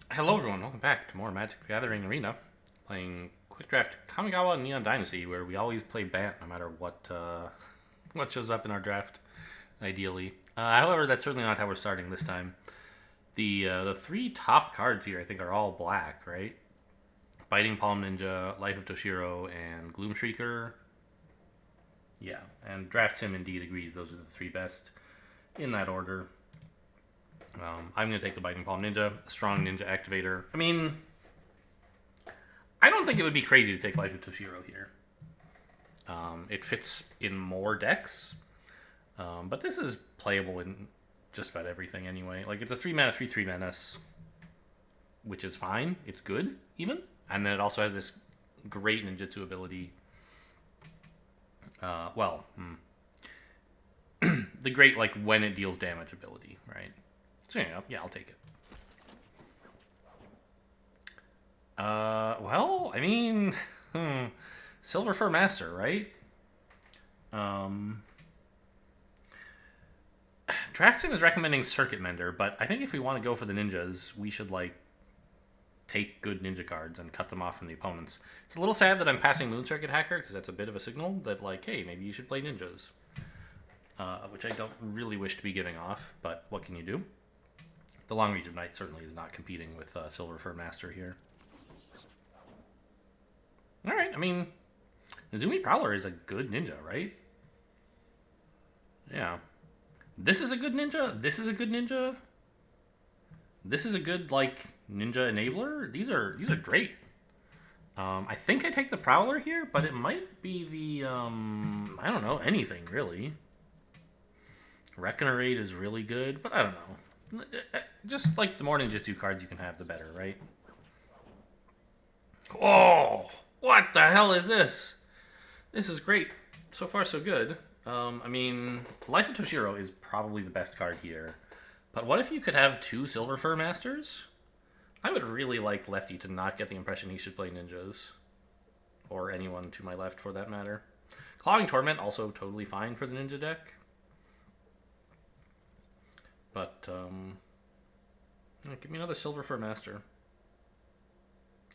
Hello, everyone. Welcome back to more Magic the Gathering Arena, playing Quick Draft Kamigawa Neon Dynasty, where we always play Bant no matter what what shows up in our draft. Ideally, however, that's certainly not how we're starting this time. The three top cards here, I think, are all black, right? Biting Palm Ninja, Life of Toshiro, and Gloom Shrieker. Yeah, and Draft Sim indeed agrees those are the three best in that order. I'm going to take the Biting Palm Ninja, a strong ninja activator. I mean, I don't think it would be crazy to take Life of Toshiro here. It fits in more decks, but this is playable in just about everything anyway. Like, it's a 3 mana, 3 menace, which is fine. It's good, even. And then it also has this great ninjutsu ability. The great, like, when it deals damage ability, right? So, yeah, I'll take it. Well, I mean, Silver Fur Master, right? Um, Draxton is recommending Circuit Mender, but I think if we want to go for the ninjas, we should like take good ninja cards and cut them off from the opponents. It's a little sad that I'm passing Moon Circuit Hacker because that's a bit of a signal that like, hey, maybe you should play ninjas, which I don't really wish to be giving off. But what can you do? The Long Reach of Night certainly is not competing with Silver Fur Master here. All right, I mean, Nezumi Prowler is a good ninja, right? Yeah. This is a good ninja. This is a good ninja. This is a good like ninja enabler. These are great. I think I take the Prowler here, but it might be the I don't know, anything really. Reckonerate is really good, but I don't know. Just like the more ninjutsu cards you can have, the better, right? Oh, what the hell is this? This is great. So far, so good. I mean, Life of Toshiro is probably the best card here. But what if you could have two Silver Fur Masters? I would really like Lefty to not get the impression he should play ninjas. Or anyone to my left, for that matter. Clawing Torment, also totally fine for the ninja deck. But, give me another Silver Fur Master.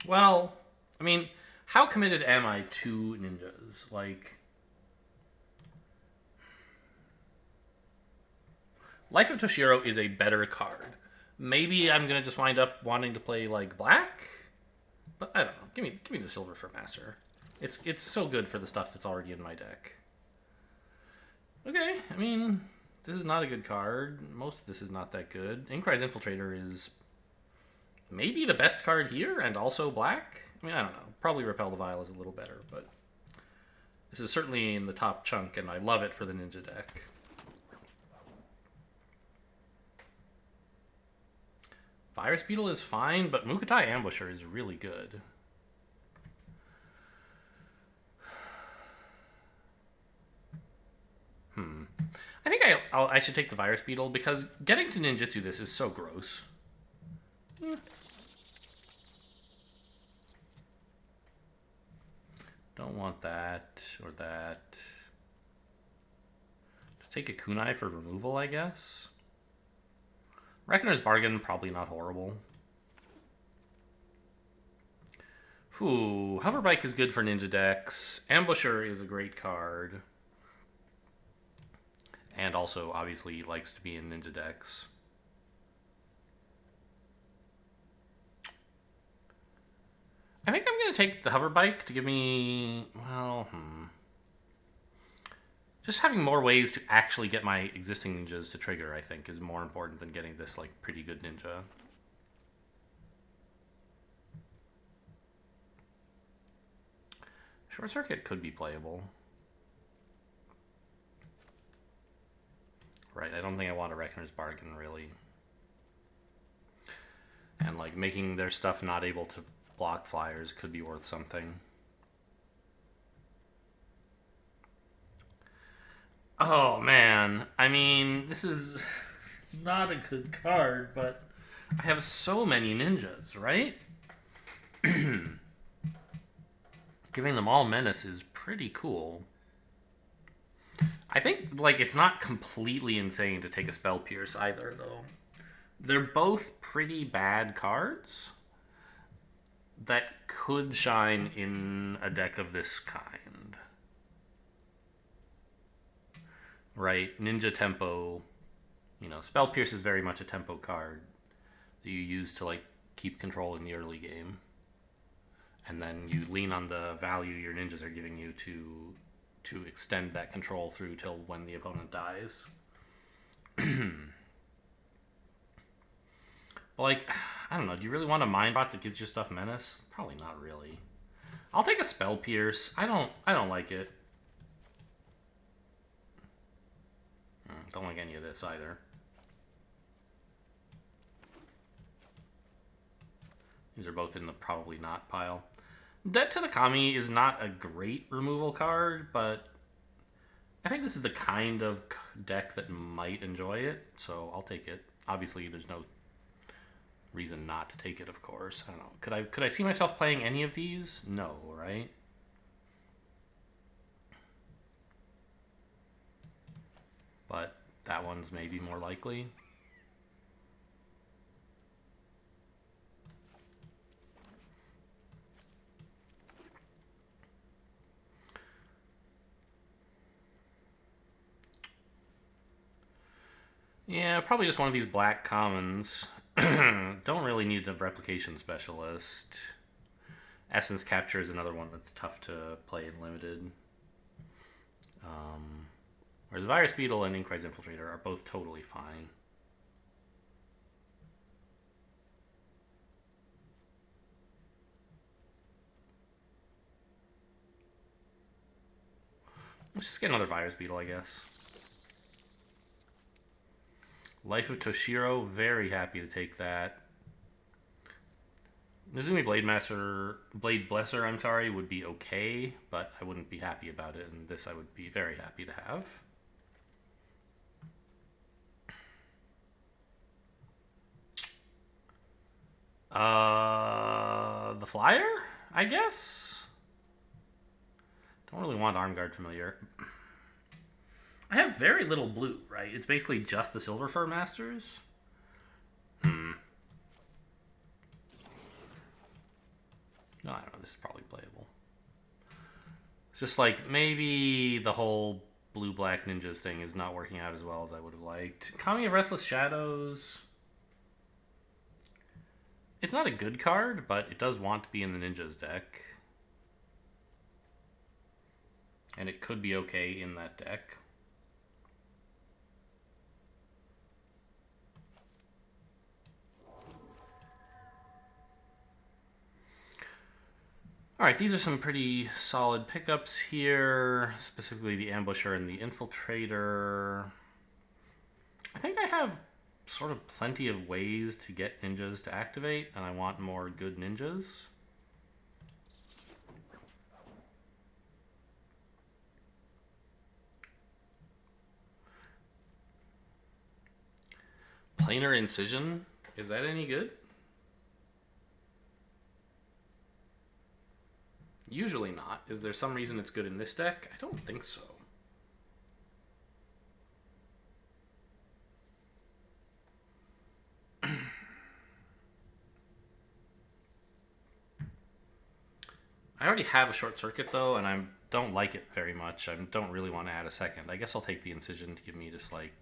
Well, I mean, how committed am I to ninjas? Like, Life of Toshiro is a better card. Maybe I'm gonna just wind up wanting to play like black, but I don't know. Give me the Silver Fur Master. It's so good for the stuff that's already in my deck. Okay, I mean, this is not a good card. Most of this is not that good. Inkrise Infiltrator is maybe the best card here, and also black. I mean, I don't know. Probably Repel the Vile is a little better, but this is certainly in the top chunk, and I love it for the ninja deck. Virus Beetle is fine, but Mukotai Ambusher is really good. I think I should take the Virus Beetle because getting to ninjutsu this is so gross. Don't want that or that. Just take a kunai for removal, I guess. Reckoner's Bargain, probably not horrible. Ooh, Hoverbike is good for ninja decks. Ambusher is a great card. And also, obviously, likes to be in ninja decks. I think I'm going to take the Hoverbike to give me, well, just having more ways to actually get my existing ninjas to trigger, I think, is more important than getting this, like, pretty good ninja. Short Circuit could be playable. Right, I don't think I want a Reckoner's Bargain, really. And, like, making their stuff not able to block flyers could be worth something. Oh, man. I mean, this is not a good card, but I have so many ninjas, right? Giving them all menace is pretty cool. I think, like, it's not completely insane to take a Spell Pierce either, though. They're both pretty bad cards that could shine in a deck of this kind. Right? Ninja Tempo, Spell Pierce is very much a tempo card that you use to like keep control in the early game. And then you lean on the value your ninjas are giving you to extend that control through till when the opponent dies. Like, I don't know, do you really want a Mind Bot that gives you stuff menace? Probably not really. I'll take a Spell Pierce. I don't like it. Don't like any of this either. These are both in the probably not pile. Debt to the Kami is not a great removal card, but I think this is the kind of deck that might enjoy it, so I'll take it. Obviously, there's no reason not to take it, of course. I don't know. Could I see myself playing any of these? No, right? But that one's maybe more likely. Yeah, probably just one of these black commons. Don't really need the replication specialist. Essence Capture is another one that's tough to play in limited. Whereas Virus Beetle and Inkrise Infiltrator are both totally fine. Let's just get another Virus Beetle, I guess. Life of Toshiro, very happy to take that. Nezumi Blade Blesser, I'm sorry, would be okay, but I wouldn't be happy about it, and this I would be very happy to have. The Flyer, I guess? Don't really want Armguard Familiar. I have very little blue, right? It's basically just the Silver Fur Masters. No, I don't know. This is probably playable. It's just like maybe the whole blue-black ninjas thing is not working out as well as I would have liked. Kami of Restless Shadows. It's not a good card, but it does want to be in the ninjas deck. And it could be okay in that deck. Alright, these are some pretty solid pickups here, specifically the Ambusher and the Infiltrator. I think I have sort of plenty of ways to get ninjas to activate, and I want more good ninjas. Planar Incision, is that any good? Usually not. Is there some reason it's good in this deck? I don't think so. I already have a Short Circuit though, and I don't like it very much. I don't really want to add a second. I guess I'll take the Incision to give me just like,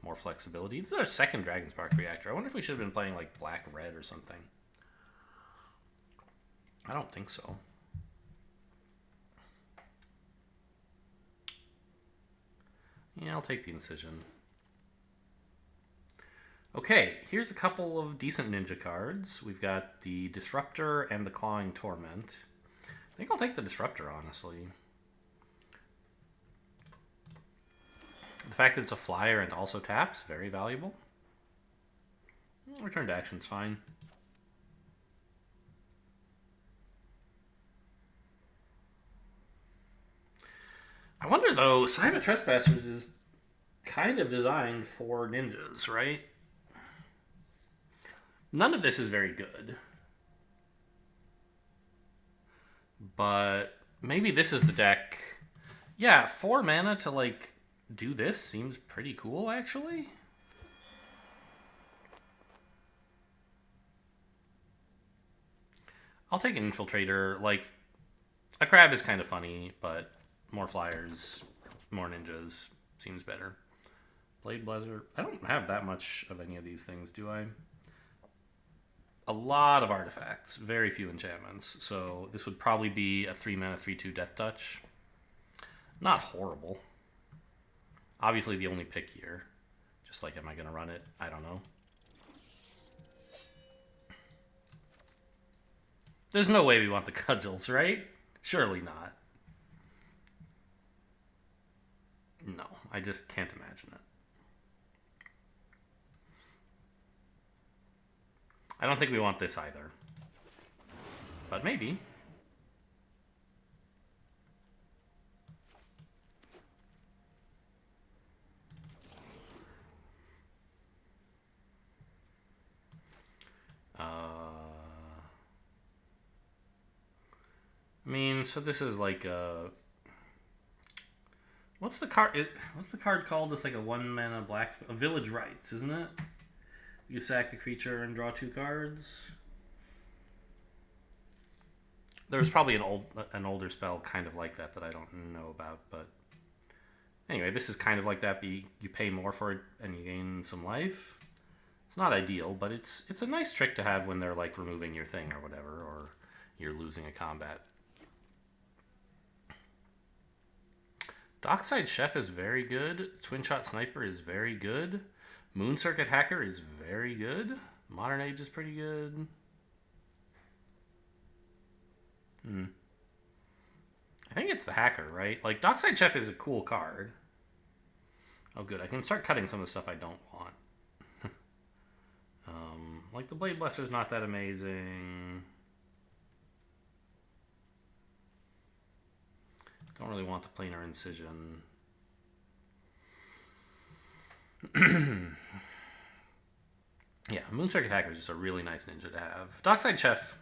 more flexibility. This is our second Dragon Spark reactor. I wonder if we should have been playing like black-red or something. I don't think so. Yeah, I'll take the Incision. Okay, here's a couple of decent ninja cards. We've got the Disruptor and the Clawing Torment. I think I'll take the Disruptor, honestly. The fact that it's a flyer and also taps, very valuable. Return to action's fine. I wonder, though, Cyber Trespassers is kind of designed for ninjas, right? None of this is very good. But maybe this is the deck. Yeah, 4 mana to, like, do this seems pretty cool, actually. I'll take an Infiltrator. Like, a Crab is kind of funny, but more flyers, more ninjas seems better. Blade Blazer. I don't have that much of any of these things, do I? A lot of artifacts, very few enchantments. So this would probably be a 3-mana 3/2 Death Touch. Not horrible. Obviously the only pick here. Just like, am I going to run it? I don't know. There's no way we want the Cudgels, right? Surely not. No, I just can't imagine it. I don't think we want this either. But maybe. I mean, so this is like a... What's the card called? It's like a 1-mana black... A Village Rites, isn't it? You sack a creature and draw 2 cards. There's probably an older spell kind of like that I don't know about, but anyway, this is kind of like that. You pay more for it and you gain some life. It's not ideal, but it's a nice trick to have when they're like removing your thing or whatever, or you're losing a combat. Dockside Chef is very good. Twin Shot Sniper is very good. Moon Circuit Hacker is very good. Modern Age is pretty good. I think it's the Hacker, right? Like, Dockside Chef is a cool card. Oh, good. I can start cutting some of the stuff I don't want. Like, the Blade Blesser's not that amazing. Don't really want the Planar Incision. Yeah, Moon Circuit Hacker is just a really nice ninja to have. Dockside Chef,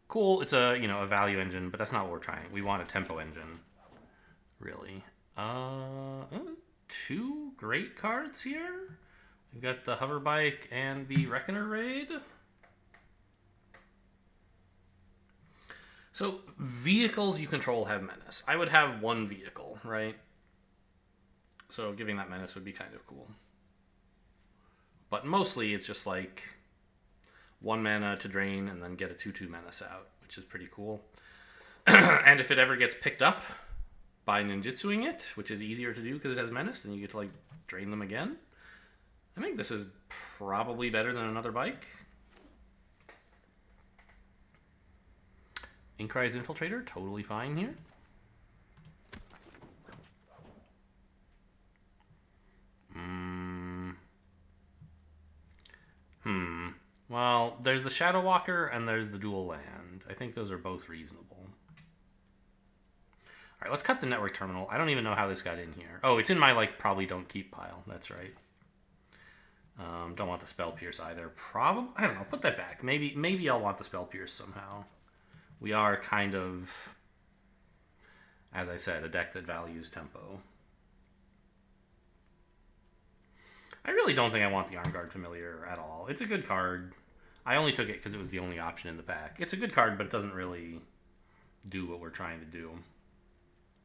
cool. It's a a value engine, but that's not what we're trying. We want a tempo engine, really. 2 great cards here. We've got the Hover Bike and the Reckoner Raid. So vehicles you control have menace. I would have 1 vehicle, right? So giving that menace would be kind of cool. But mostly it's just like 1 mana to drain and then get a 2/2 menace out, which is pretty cool. And if it ever gets picked up by ninjutsuing it, which is easier to do because it has menace, then you get to like drain them again. I think this is probably better than another bike. Inkrise Infiltrator, totally fine here. Well, there's the Shadow Walker and there's the Dual Land. I think those are both reasonable. All right, let's cut the network terminal. I don't even know how this got in here. Oh, it's in my like probably don't keep pile. That's right. Don't want the Spell Pierce either. Probably, I don't know. Put that back. Maybe I'll want the Spell Pierce somehow. We are kind of, as I said, a deck that values tempo. I really don't think I want the Armguard Familiar at all. It's a good card. I only took it because it was the only option in the pack. It's a good card, but it doesn't really do what we're trying to do.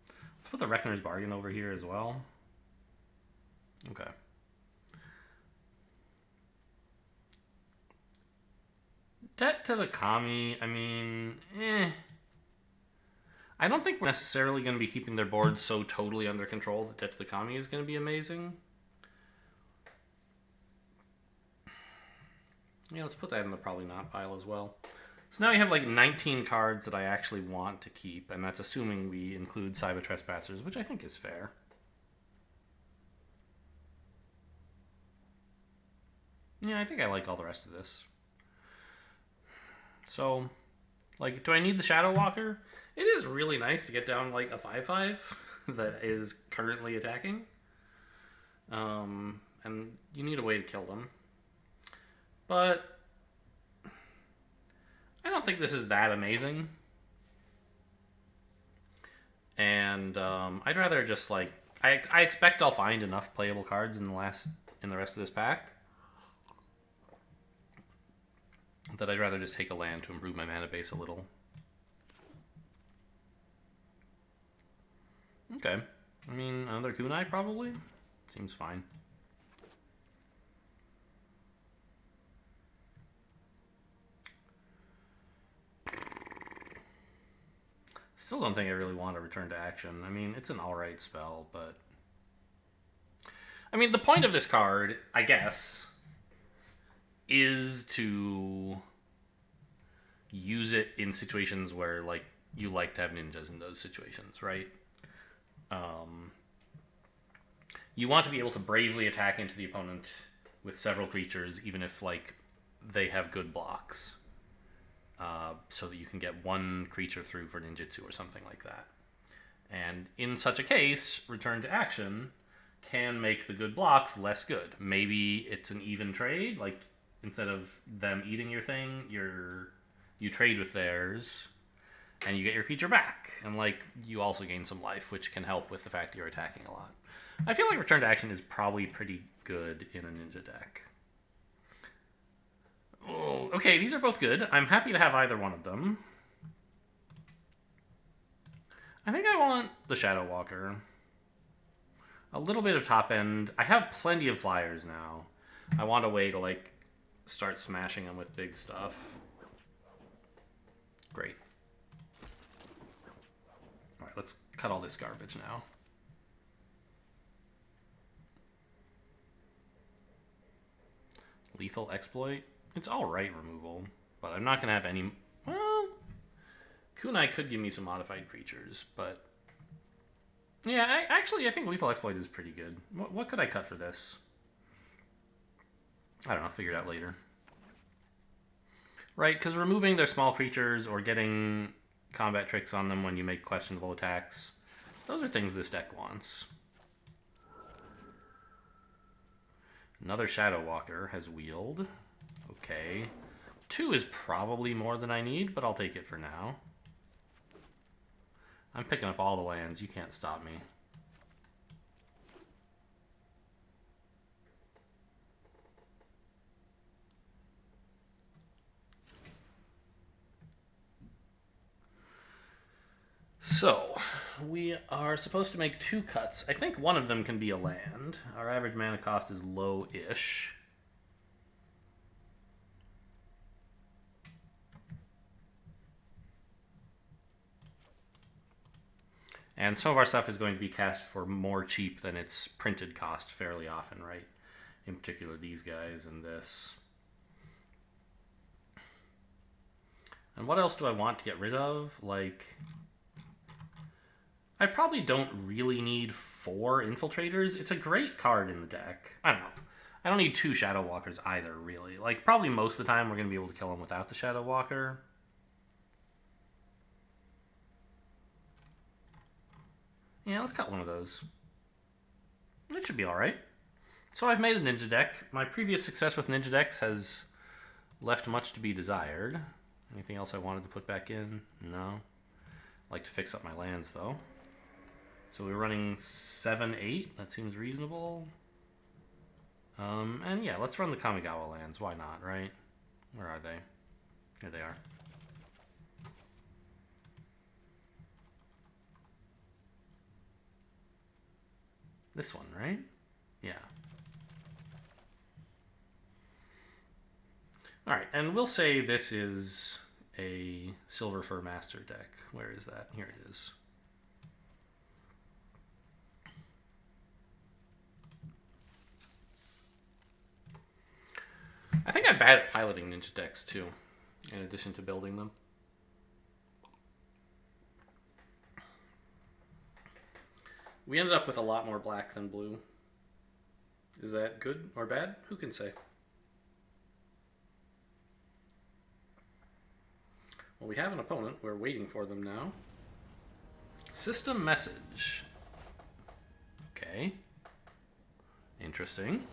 Let's put the Reckoner's Bargain over here as well. Okay. Debt to the Kami, I mean, I don't think we're necessarily going to be keeping their board so totally under control that Debt to the Kami is going to be amazing. Yeah, let's put that in the probably not pile as well. So now we have like 19 cards that I actually want to keep, and that's assuming we include Cyber Trespassers, which I think is fair. Yeah, I think I like all the rest of this. So, like, do I need the Shadow Walker? It is really nice to get down like a 5/5 that is currently attacking. And you need a way to kill them. But I don't think this is that amazing. And I'd rather just like I expect I'll find enough playable cards in the rest of this pack that I'd rather just take a land to improve my mana base a little. Okay. I mean, another kunai probably? Seems fine. Still don't think I really want to return to action. I mean, it's an alright spell, but... I mean, the point of this card, I guess, is to use it in situations where, like, you like to have ninjas in those situations, right? You want to be able to bravely attack into the opponent with several creatures, even if, like, they have good blocks. So that you can get one creature through for ninjutsu or something like that. And in such a case, return to action can make the good blocks less good. Maybe it's an even trade, like instead of them eating your thing, you trade with theirs and you get your creature back. And like you also gain some life, which can help with the fact that you're attacking a lot. I feel like return to action is probably pretty good in a ninja deck. Oh, okay, these are both good. I'm happy to have either one of them. I think I want the Shadow Walker. A little bit of top end. I have plenty of flyers now. I want a way to, like, start smashing them with big stuff. Great. Alright, let's cut all this garbage now. Lethal Exploit. It's alright removal, but I'm not going to have any... Well, Kunai could give me some modified creatures, but... Yeah, I think Lethal Exploit is pretty good. What could I cut for this? I don't know, figure it out later. Right, because removing their small creatures or getting combat tricks on them when you make questionable attacks, those are things this deck wants. Another Shadow Walker has wheeled. Okay. 2 is probably more than I need, but I'll take it for now. I'm picking up all the lands. You can't stop me. So, we are supposed to make 2 cuts. I think one of them can be a land. Our average mana cost is low-ish. And some of our stuff is going to be cast for more cheap than its printed cost fairly often, right? In particular, these guys and this. And what else do I want to get rid of? Like, I probably don't really need 4 Infiltrators. It's a great card in the deck. I don't know. I don't need 2 Shadow Walkers either, really. Like, probably most of the time we're going to be able to kill them without the Shadow Walker. Yeah, let's cut one of those. That should be alright. So I've made a ninja deck. My previous success with ninja decks has left much to be desired. Anything else I wanted to put back in? No. I'd like to fix up my lands, though. So we're running 7-8. That seems reasonable. And yeah, let's run the Kamigawa lands. Why not, right? Where are they? Here they are. This one, right? Yeah. Alright, and we'll say this is a Silver Fur Master deck. Where is that? Here it is. I think I'm bad at piloting ninja decks, too, in addition to building them. We ended up with a lot more black than blue. Is that good or bad? Who can say? Well, we have an opponent. We're waiting for them now. System message. Okay. Interesting.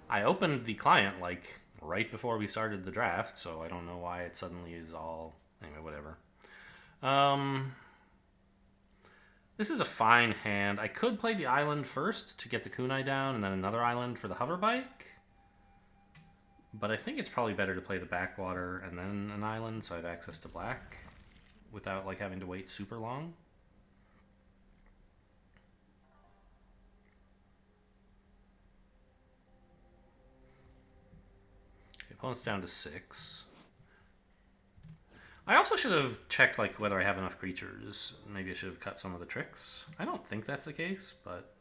I opened the client, like, right before we started the draft, so I don't know why it suddenly is all... Anyway, whatever. This is a fine hand. I could play the island first to get the kunai down, and then another island for the hover bike. But I think it's probably better to play the backwater and then an island so I have access to black without like having to wait super long. The opponent's down to 6. I also should have checked like whether I have enough creatures. Maybe I should have cut some of the tricks. I don't think that's the case, but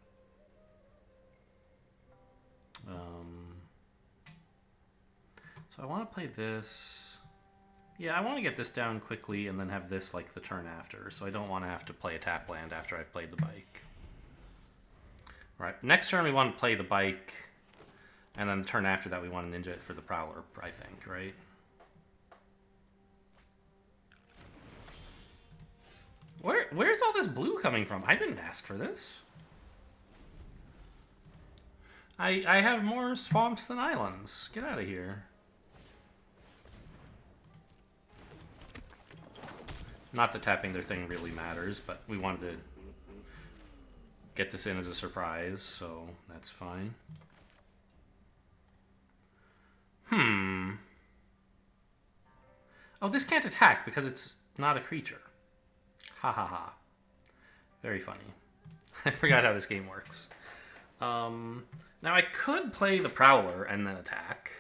so I want to play this. Yeah, I want to get this down quickly and then have this like the turn after. So I don't want to have to play a tap land after I've played the bike. All right, next turn we want to play the bike, and then the turn after that we want to ninja it for the Prowler, I think, right? Where's all this blue coming from? I didn't ask for this. I have more swamps than islands. Get out of here. Not that tapping their thing really matters, but we wanted to get this in as a surprise, so that's fine. Oh, this can't attack because it's not a creature. Ha ha ha. Very funny. I forgot how this game works. Now I could play the Prowler and then attack.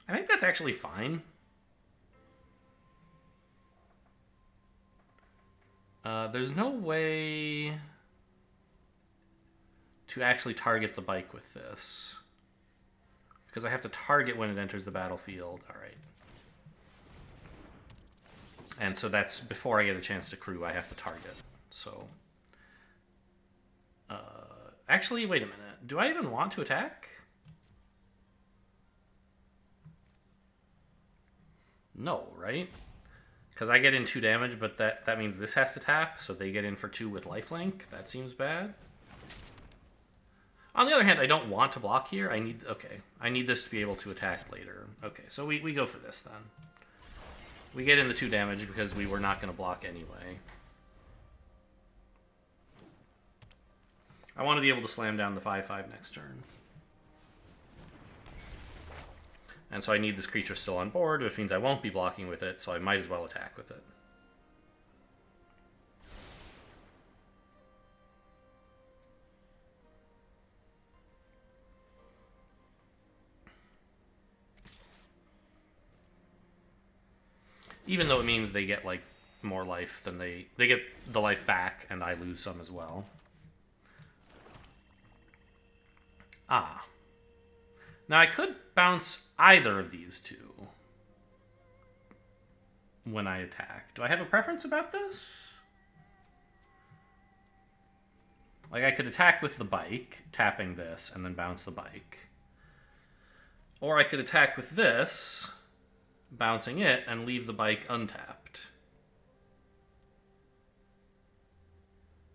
I think that's actually fine. There's no way to actually target the bike with this, because I have to target when it enters the battlefield. All right. And so that's before I get a chance to crew, I have to target. So, actually, wait a minute. Do I even want to attack? No, right? Because I get in 2 damage, but that means this has to tap, so they get in for 2 with lifelink. That seems bad. On the other hand, I don't want to block here. I need this to be able to attack later. Okay, so we go for this then. We get in the 2 damage because we were not going to block anyway. I want to be able to slam down the 5/5 next turn. And so I need this creature still on board, which means I won't be blocking with it, so I might as well attack with it. Even though it means they get like more life than they get the life back, and I lose some as well. Ah. Now I could bounce either of these 2 when I attack. Do I have a preference about this? Like I could attack with the bike, tapping this, and then bounce the bike. Or I could attack with this, bouncing it, and leave the bike untapped.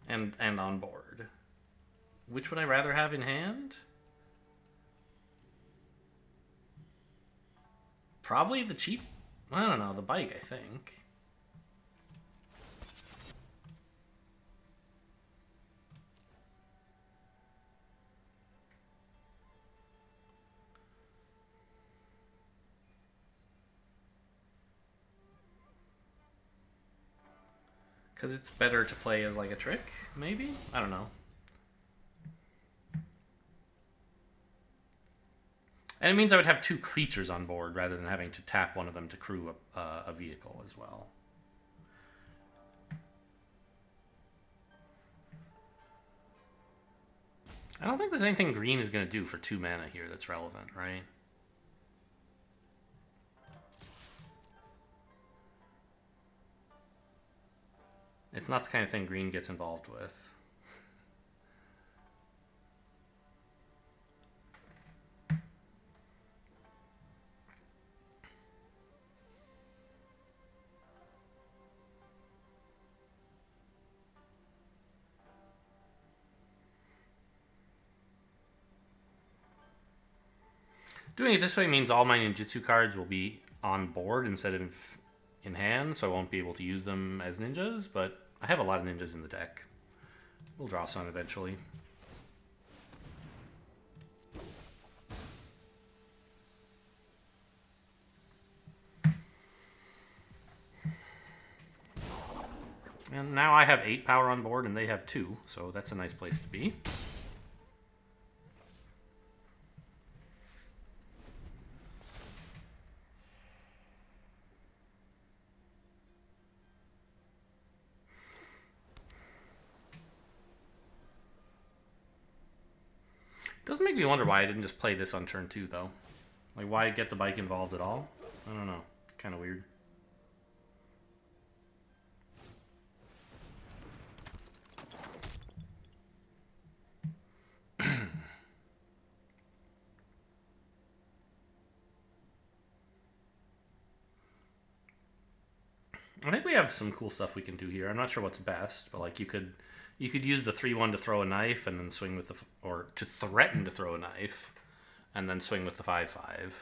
And on board. Which would I rather have in hand? Probably the cheap... I don't know, the bike, I think. Because it's better to play as like a trick, maybe? I don't know. And it means I would have 2 creatures on board rather than having to tap one of them to crew a vehicle as well. I don't think there's anything green is going to do for 2 mana here that's relevant, right? It's not the kind of thing green gets involved with. Doing it this way means all my ninjutsu cards will be on board instead of in hand, so I won't be able to use them as ninjas, but I have a lot of ninjas in the deck. We'll draw some eventually. And now I have 8 power on board and they have 2, so that's a nice place to be. Does make me wonder why I didn't just play this on turn 2, though. Like, why get the bike involved at all? I don't know. Kind of weird. I think we have some cool stuff we can do here. I'm not sure what's best, but like you could use the 3-1 to throw a knife and then swing with the or to threaten to throw a knife and then swing with the 5-5.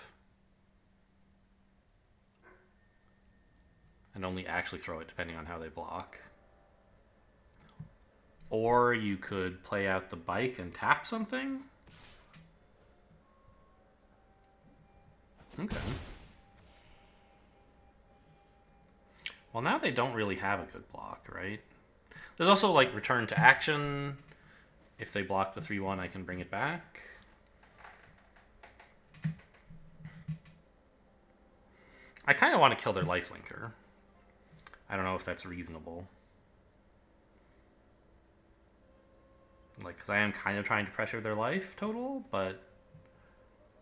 And only actually throw it depending on how they block. Or you could play out the bike and tap something. Okay. Well, now they don't really have a good block, right? There's also, like, return to action. If they block the 3-1, I can bring it back. I kind of want to kill their lifelinker. I don't know if that's reasonable. Like, because I am kind of trying to pressure their life total, but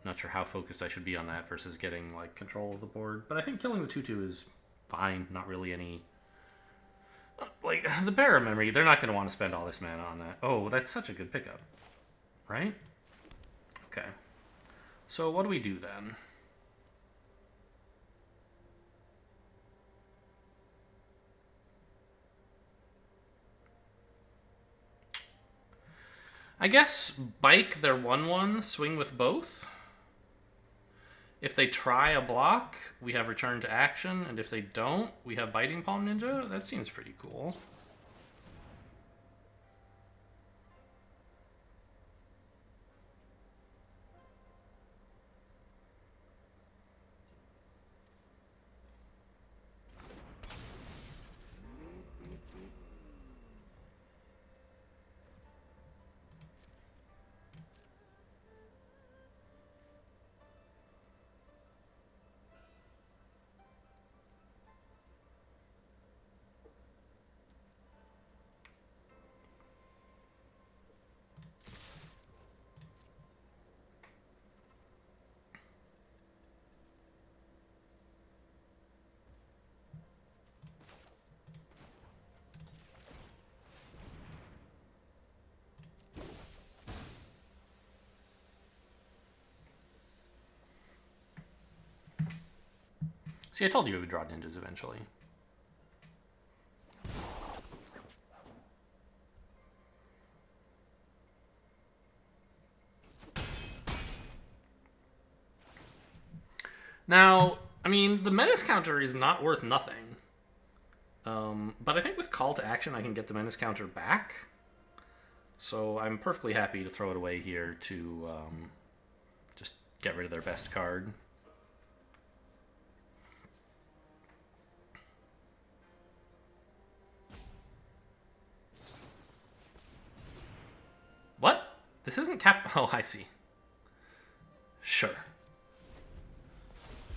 not sure how focused I should be on that versus getting, like, control of the board. But I think killing the 2-2 is fine. Not really any... Like, the Bearer of Memory, they're not going to want to spend all this mana on that. Oh, that's such a good pickup. Right? Okay. So what do we do then? I guess bike their 1-1, swing with both. If they try a block, we have return to action, and if they don't, we have Biting Palm Ninja. That seems pretty cool. See, I told you we would draw ninjas eventually. Now, I mean, the menace counter is not worth nothing. But I think with call to action, I can get the menace counter back. So I'm perfectly happy to throw it away here to just get rid of their best card. What? This isn't cap... Oh, I see. Sure.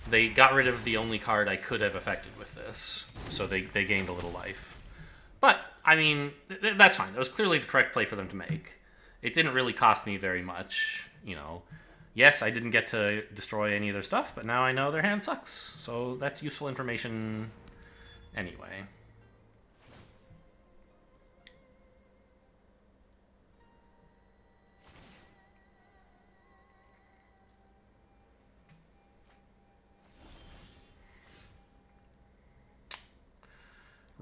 They got rid of the only card I could have affected with this, so they gained a little life. But, I mean, that's fine. That was clearly the correct play for them to make. It didn't really cost me very much, you know. Yes, I didn't get to destroy any of their stuff, but now I know their hand sucks. So that's useful information anyway.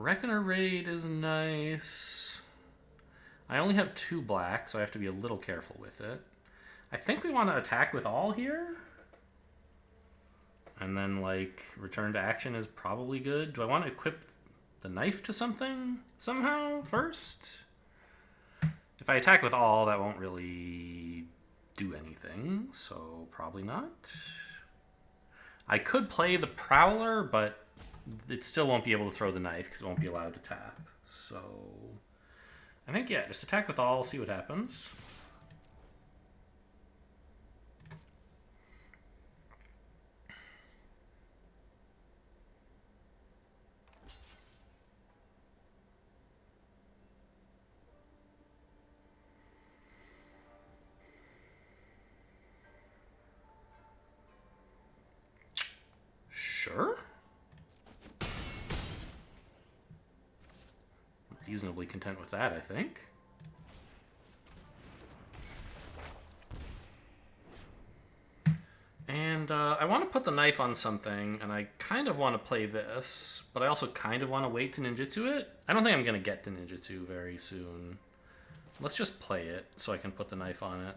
Reckoner Raid is nice. I only have 2 black, so I have to be a little careful with it. I think we want to attack with all here. And then, like, return to action is probably good. Do I want to equip the knife to something somehow first? If I attack with all, that won't really do anything, so probably not. I could play the Prowler, but it still won't be able to throw the knife because it won't be allowed to tap. So I think, yeah, just attack with all, see what happens. Sure. Reasonably content with that, I think. And I want to put the knife on something, and I kind of want to play this, but I also kind of want to wait to ninjutsu it. I don't think I'm going to get to ninjutsu very soon. Let's just play it so I can put the knife on it.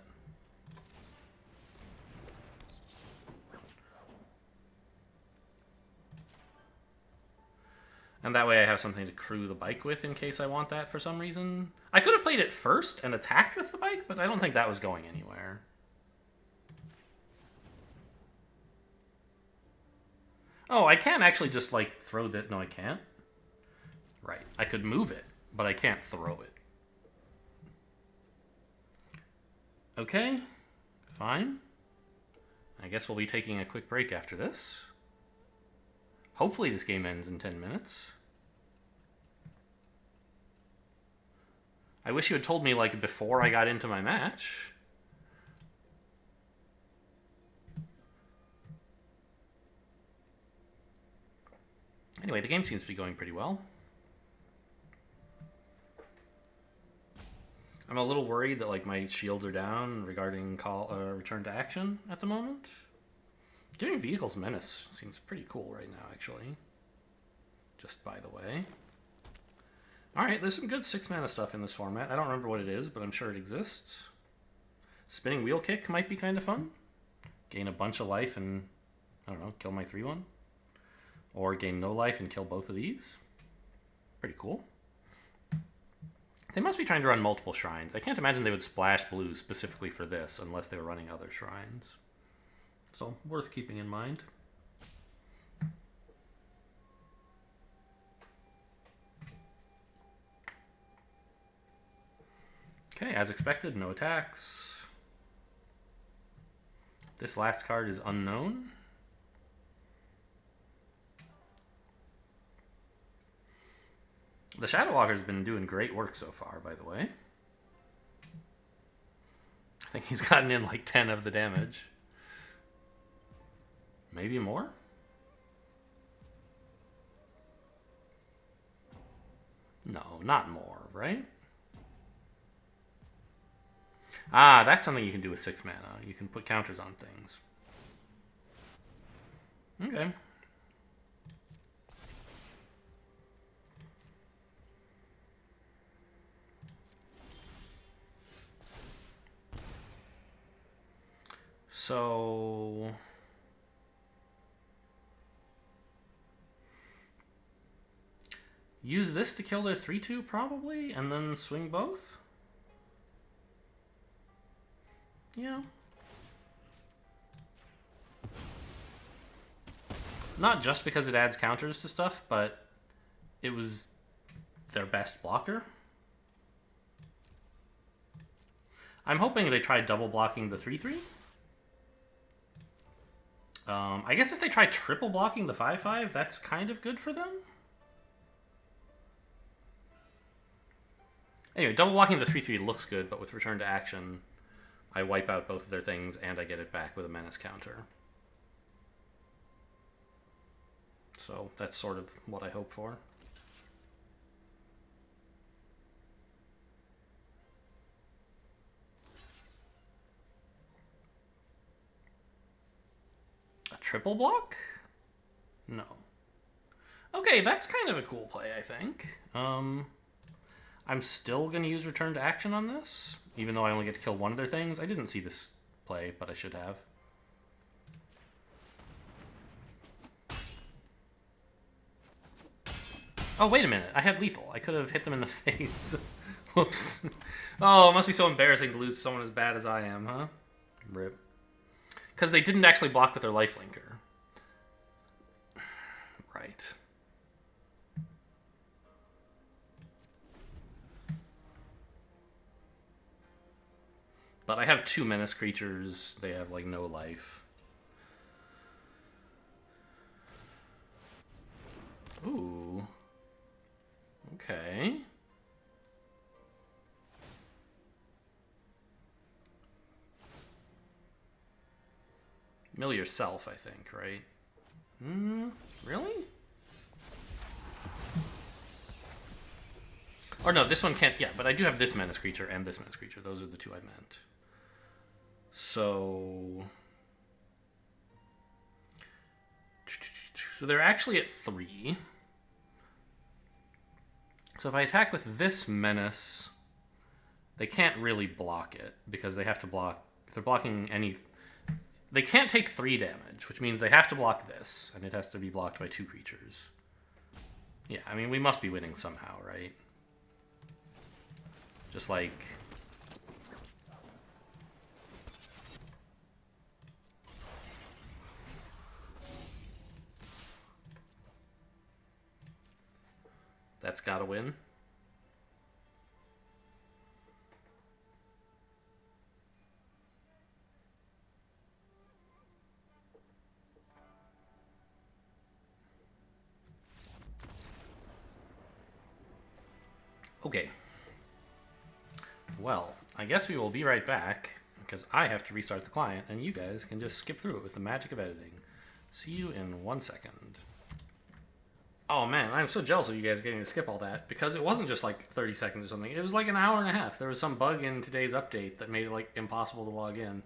And that way I have something to crew the bike with in case I want that for some reason. I could have played it first and attacked with the bike, but I don't think that was going anywhere. Oh, I can't actually just, like, throw that. No, I can't. Right. I could move it, but I can't throw it. Okay. Fine. I guess we'll be taking a quick break after this. Hopefully this game ends in 10 minutes. I wish you had told me, like, before I got into my match. Anyway, the game seems to be going pretty well. I'm a little worried that, like, my shields are down regarding return to action at the moment. Giving vehicles menace seems pretty cool right now, actually. Just by the way. Alright, there's some good 6-mana stuff in this format. I don't remember what it is, but I'm sure it exists. Spinning wheel kick might be kind of fun. Gain a bunch of life and, I don't know, kill my 3-1. Or gain no life and kill both of these. Pretty cool. They must be trying to run multiple shrines. I can't imagine they would splash blue specifically for this unless they were running other shrines. So, worth keeping in mind. Okay, as expected, no attacks. This last card is unknown. The Shadow Walker's been doing great work so far, by the way. I think he's gotten in like 10 of the damage. Maybe more? No, not more, right? Ah, that's something you can do with 6 mana. You can put counters on things. Okay. So use this to kill their 3/2 probably, and then swing both? Yeah. Not just because it adds counters to stuff, but it was their best blocker. I'm hoping they try double blocking the 3/3. I guess if they try triple blocking the 5/5, that's kind of good for them. Anyway, double blocking the 3/3 looks good, but with return to action, I wipe out both of their things and I get it back with a menace counter. So that's sort of what I hope for. A triple block? No. Okay, that's kind of a cool play, I think. I'm still going to use return to action on this, even though I only get to kill one of their things. I didn't see this play, but I should have. Oh, wait a minute. I had lethal. I could have hit them in the face. Whoops. Oh, it must be so embarrassing to lose to someone as bad as I am, huh? Rip. Because they didn't actually block with their lifelinker. Right. But I have 2 menace creatures. They have, like, no life. Ooh. Okay. Mill yourself, I think, right? Really? Or no, this one can't. Yeah, but I do have this menace creature and this menace creature. Those are the 2 I meant. So they're actually at 3. So if I attack with this menace, they can't really block it because they have to block. If they're blocking any, they can't take 3 damage, which means they have to block this, and it has to be blocked by 2 creatures. Yeah, I mean, we must be winning somehow, right? Just like... That's gotta win. Okay. Well, I guess we will be right back, because I have to restart the client, and you guys can just skip through it with the magic of editing. See you in 1 second. Oh man, I'm so jealous of you guys getting to skip all that, because it wasn't just like 30 seconds or something. It was like an hour and a half. There was some bug in today's update that made it like impossible to log in.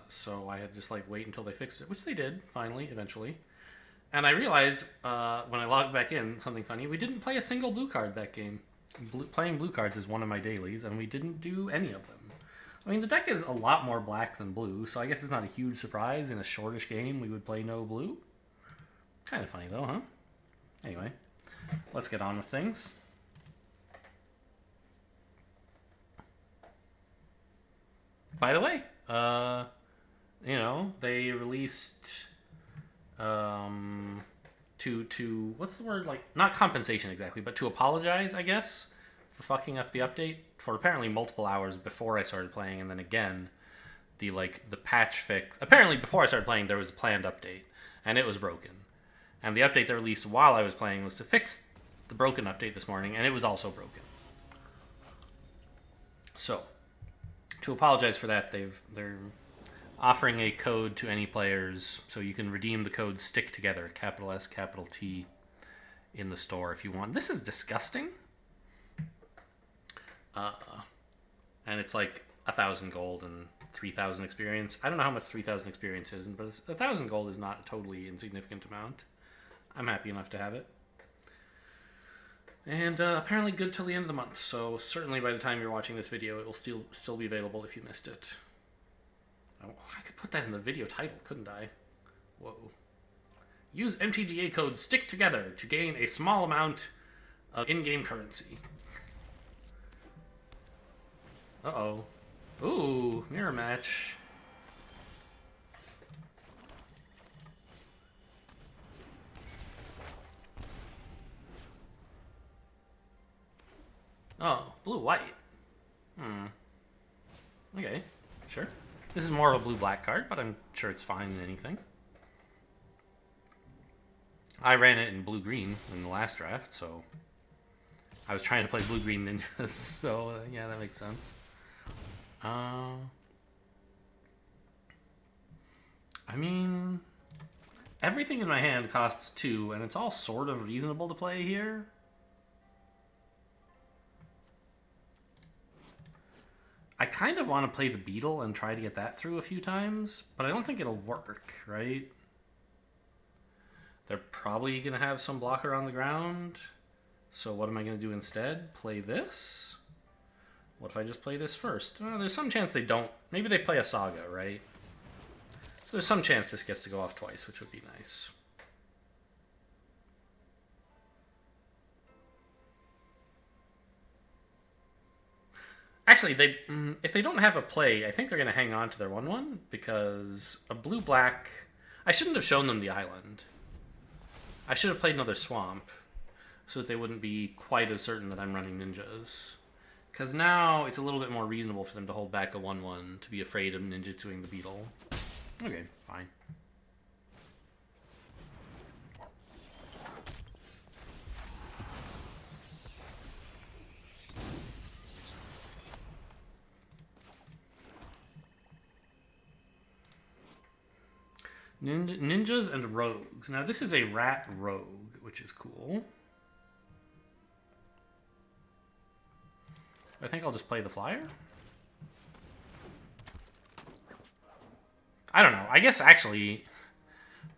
So I had to just like wait until they fixed it, which they did, finally, eventually. And I realized when I logged back in, something funny, we didn't play a single blue card that game. Playing blue cards is one of my dailies, and we didn't do any of them. I mean, the deck is a lot more black than blue, so I guess it's not a huge surprise in a shortish game we would play no blue. Kind of funny, though, huh? Anyway, let's get on with things. By the way, you know, they released to what's the word, like, not compensation exactly, but to apologize, I guess, for fucking up the update for apparently multiple hours before I started playing, and then again the patch fix. Apparently before I started playing there was a planned update and it was broken. And the update they released while I was playing was to fix the broken update this morning, and it was also broken. So, to apologize for that, they're offering a code to any players, so you can redeem the code Stick Together, capital S, capital T, in the store if you want. This is disgusting. And it's like 1,000 gold and 3,000 experience. I don't know how much 3,000 experience is, but 1,000 gold is not a totally insignificant amount. I'm happy enough to have it. And apparently good till the end of the month, so certainly by the time you're watching this video, it will still be available if you missed it. Oh, I could put that in the video title, couldn't I? Whoa. Use MTGA code STICK TOGETHER to gain a small amount of in-game currency. Uh-oh. Ooh, mirror match. Oh, blue-white. Okay, sure. This is more of a blue-black card, but I'm sure it's fine in anything. I ran it in blue-green in the last draft, so I was trying to play blue-green ninjas, so yeah, that makes sense. I mean, everything in my hand costs 2, and it's all sort of reasonable to play here. I kind of want to play the Beetle and try to get that through a few times, but I don't think it'll work, right? They're probably going to have some blocker on the ground. So what am I going to do instead? Play this? What if I just play this first? Well, there's some chance they don't. Maybe they play a Saga, right? So there's some chance this gets to go off twice, which would be nice. Actually, if they don't have a play, I think they're going to hang on to their 1/1, because a blue-black... I shouldn't have shown them the island. I should have played another swamp, so that they wouldn't be quite as certain that I'm running ninjas. Because now it's a little bit more reasonable for them to hold back a 1/1 to be afraid of ninjutsuing the beetle. Okay, fine. Ninjas and rogues. Now this is a rat rogue, which is cool. I think I'll just play the flyer. I don't know. I guess actually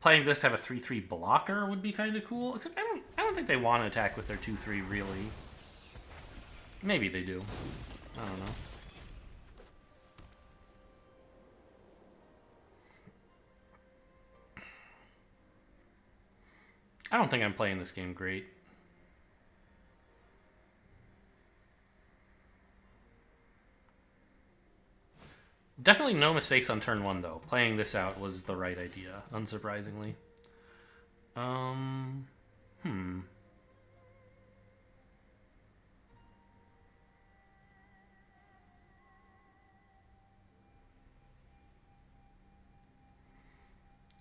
playing this to have a 3/3 blocker would be kind of cool. Except I don't think they want to attack with their 2/3 really. Maybe they do. I don't know. I don't think I'm playing this game great. Definitely no mistakes on turn 1, though. Playing this out was the right idea, unsurprisingly.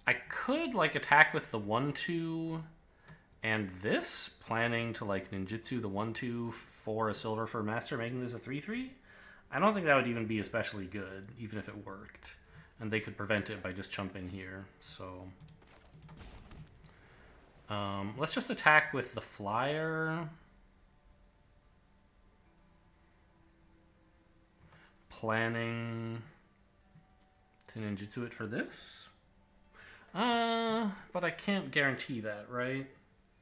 I could, like, attack with the 1/2 and this, planning to, like, ninjutsu the 1/2 for a silver for master, making this a 3/3. I don't think that would even be especially good, even if it worked. And they could prevent it by just chumping here, so... let's just attack with the flyer. Planning to ninjutsu it for this. But I can't guarantee that, right?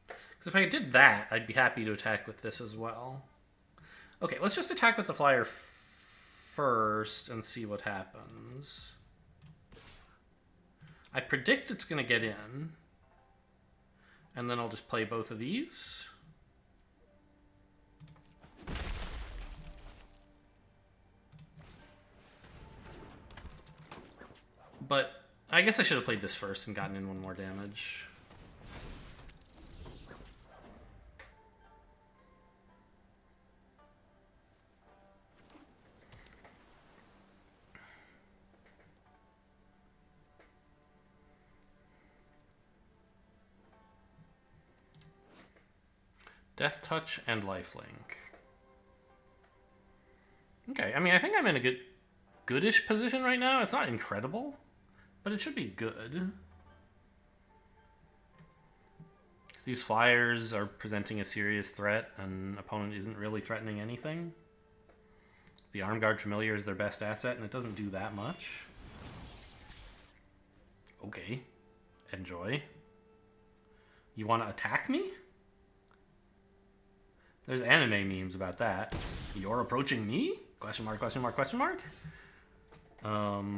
Because if I did that, I'd be happy to attack with this as well. Okay, let's just attack with the flyer first and see what happens. I predict it's going to get in. And then I'll just play both of these. But I guess I should have played this first and gotten in 1 more damage. Death Touch and Lifelink. Okay, I mean, I think I'm in a goodish position right now. It's not incredible, but it should be good. These flyers are presenting a serious threat, and opponent isn't really threatening anything. The Armguard Familiar is their best asset, and it doesn't do that much. Okay, enjoy. You want to attack me? There's anime memes about that. You're approaching me? Question mark, question mark, question mark? So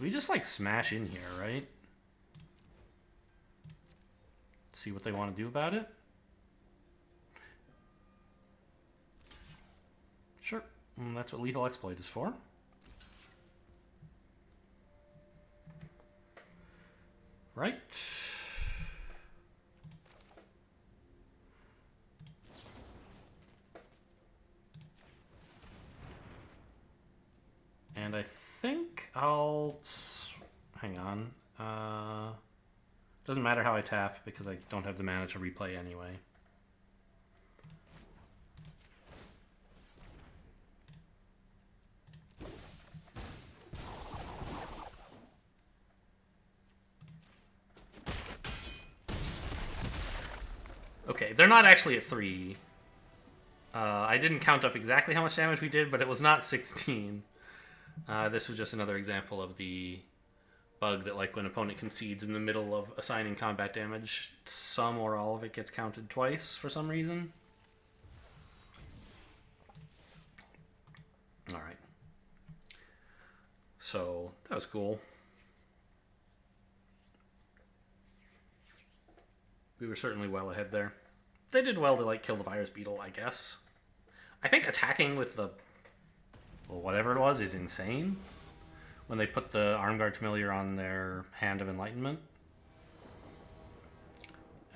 we just, like, smash in here, right? See what they want to do about it? Sure. That's what Lethal Exploit is for. Right. And I think I'll... hang on. Doesn't matter how I tap because I don't have the mana to replay anyway. Okay, they're not actually at 3. I didn't count up exactly how much damage we did, but it was not 16. This was just another example of the bug that, like, when an opponent concedes in the middle of assigning combat damage, some or all of it gets counted twice for some reason. Alright. So, that was cool. We were certainly well ahead there. They did well to, like, kill the virus beetle, I guess. I think attacking with the... well, whatever it was is insane. When they put the Armguard Familiar on their Hand of Enlightenment.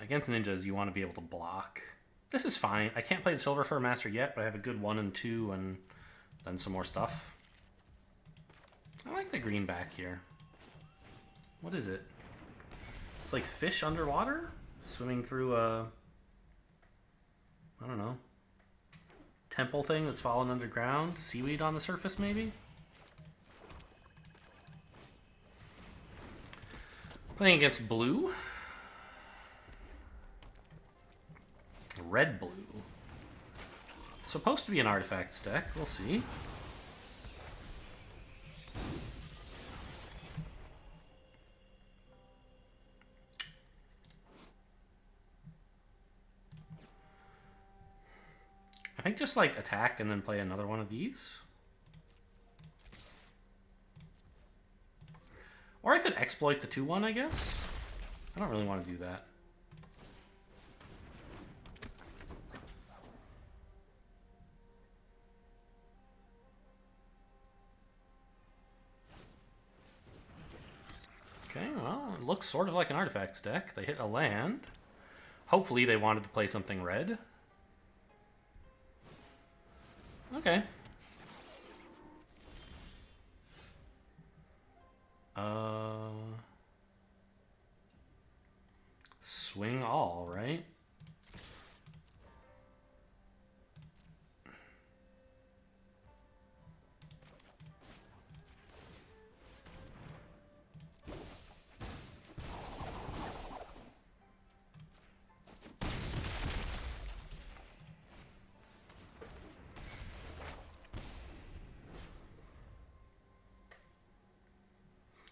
Against ninjas, you want to be able to block. This is fine. I can't play the Silver Fur Master yet, but I have a good 1 and 2 and then some more stuff. I like the green back here. What is it? It's like fish underwater? Swimming through a... I don't know. Temple thing that's fallen underground? Seaweed on the surface, maybe? Playing against blue. Red-blue. Supposed to be an artifacts deck. We'll see. I think just like attack and then play another one of these. Or I could exploit the 2-1, I guess. I don't really want to do that. Okay, well, it looks sort of like an artifacts deck. They hit a land. Hopefully they wanted to play something red. Okay. Swing all, right?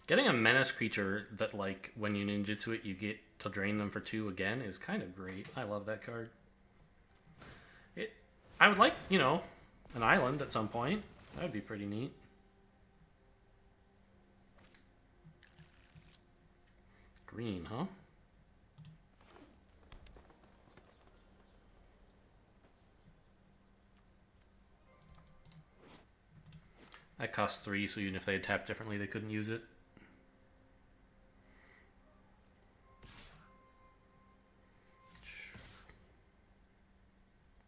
Getting a menace creature that, like, when you ninjutsu it, you get to drain them for 2 again is kind of great. I love that card. I would like, you know, an island at some point. That would be pretty neat. Green, huh? That costs 3, so even if they had tapped differently, they couldn't use it.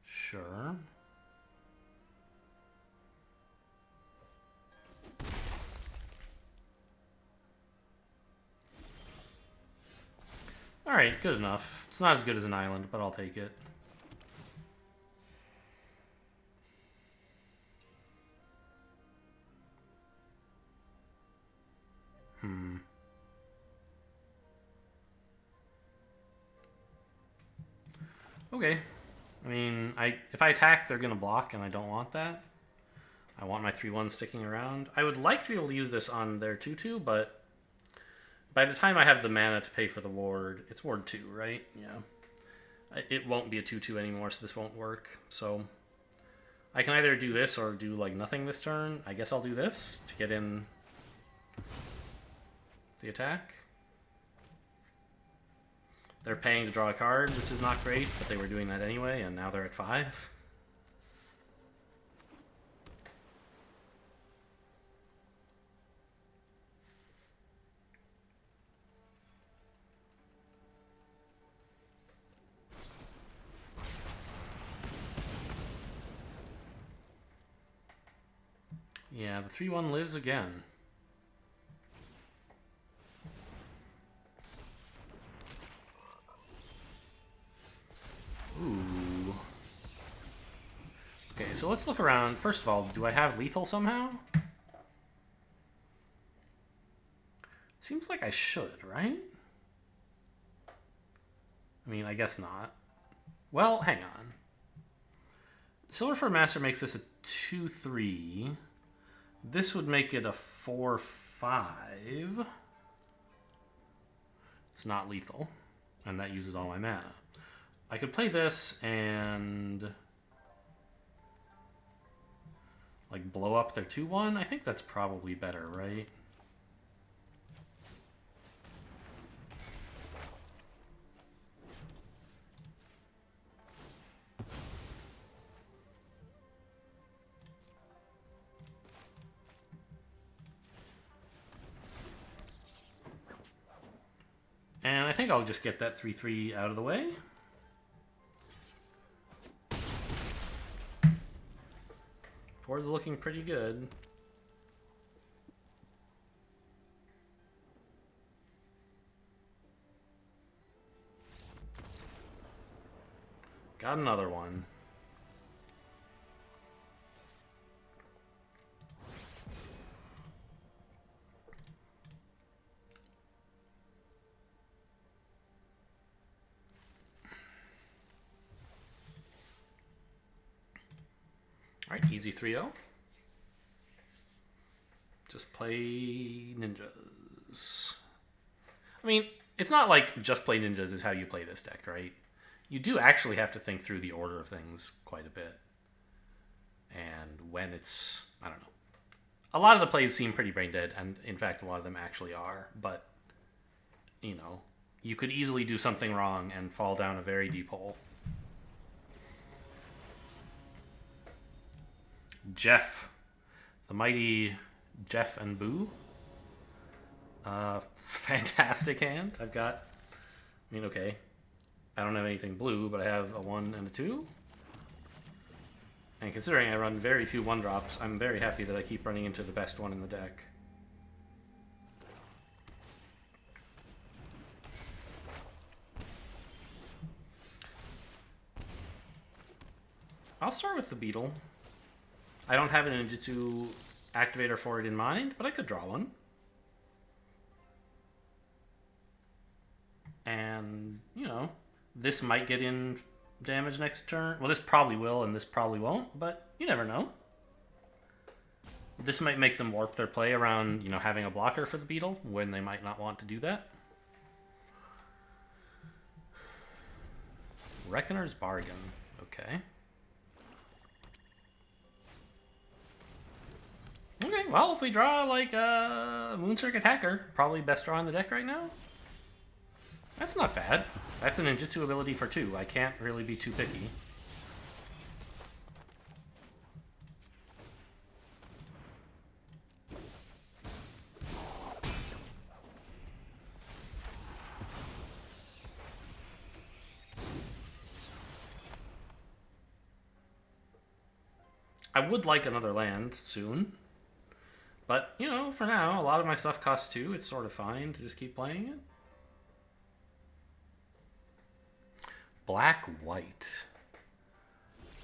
Sure. Alright, good enough. It's not as good as an island, but I'll take it. Okay. I mean, if I attack, they're going to block, and I don't want that. I want my 3-1 sticking around. I would like to be able to use this on their 2-2, but by the time I have the mana to pay for the ward, it's ward 2, right? Yeah. It won't be a 2-2 anymore, so this won't work. So I can either do this or do like nothing this turn. I guess I'll do this to get in the attack. They're paying to draw a card, which is not great, but they were doing that anyway, and now they're at 5. Yeah, the 3-1 lives again. Ooh. Okay, so let's look around. First of all, do I have lethal somehow? Seems like I should, right? I mean, I guess not. Well, hang on. Silver Fur Master makes this a 2-3. This would make it a 4-5. It's not lethal, and that uses all my mana. I could play this and like blow up their 2-1. I think that's probably better, right? And I think I'll just get that 3/3 out of the way. Board's looking pretty good. Got another one. All right, easy 3-0. Just play ninjas. I mean, it's not like just play ninjas is how you play this deck, right? You do actually have to think through the order of things quite a bit. And when it's, I don't know. A lot of the plays seem pretty brain dead, and in fact, a lot of them actually are. But, you know, you could easily do something wrong and fall down a very deep hole. Jeff. The mighty Jeff and Boo. Fantastic hand. I've got, I mean, okay. I don't have anything blue, but I have a 1 and a 2. And considering I run very few 1-drops, I'm very happy that I keep running into the best one in the deck. I'll start with the Beetle. I don't have an ninjutsu activator for it in mind, but I could draw one. And, you know, this might get in damage next turn. Well, this probably will, and this probably won't, but you never know. This might make them warp their play around, you know, having a blocker for the Beetle when they might not want to do that. Reckoner's Bargain. Okay. Okay, well, if we draw, like, a Moon Circuit Hacker, probably best draw in the deck right now. That's not bad. That's an ninjutsu ability for 2. I can't really be too picky. I would like another land soon. But, you know, for now, a lot of my stuff costs 2. It's sort of fine to just keep playing it. Black-white.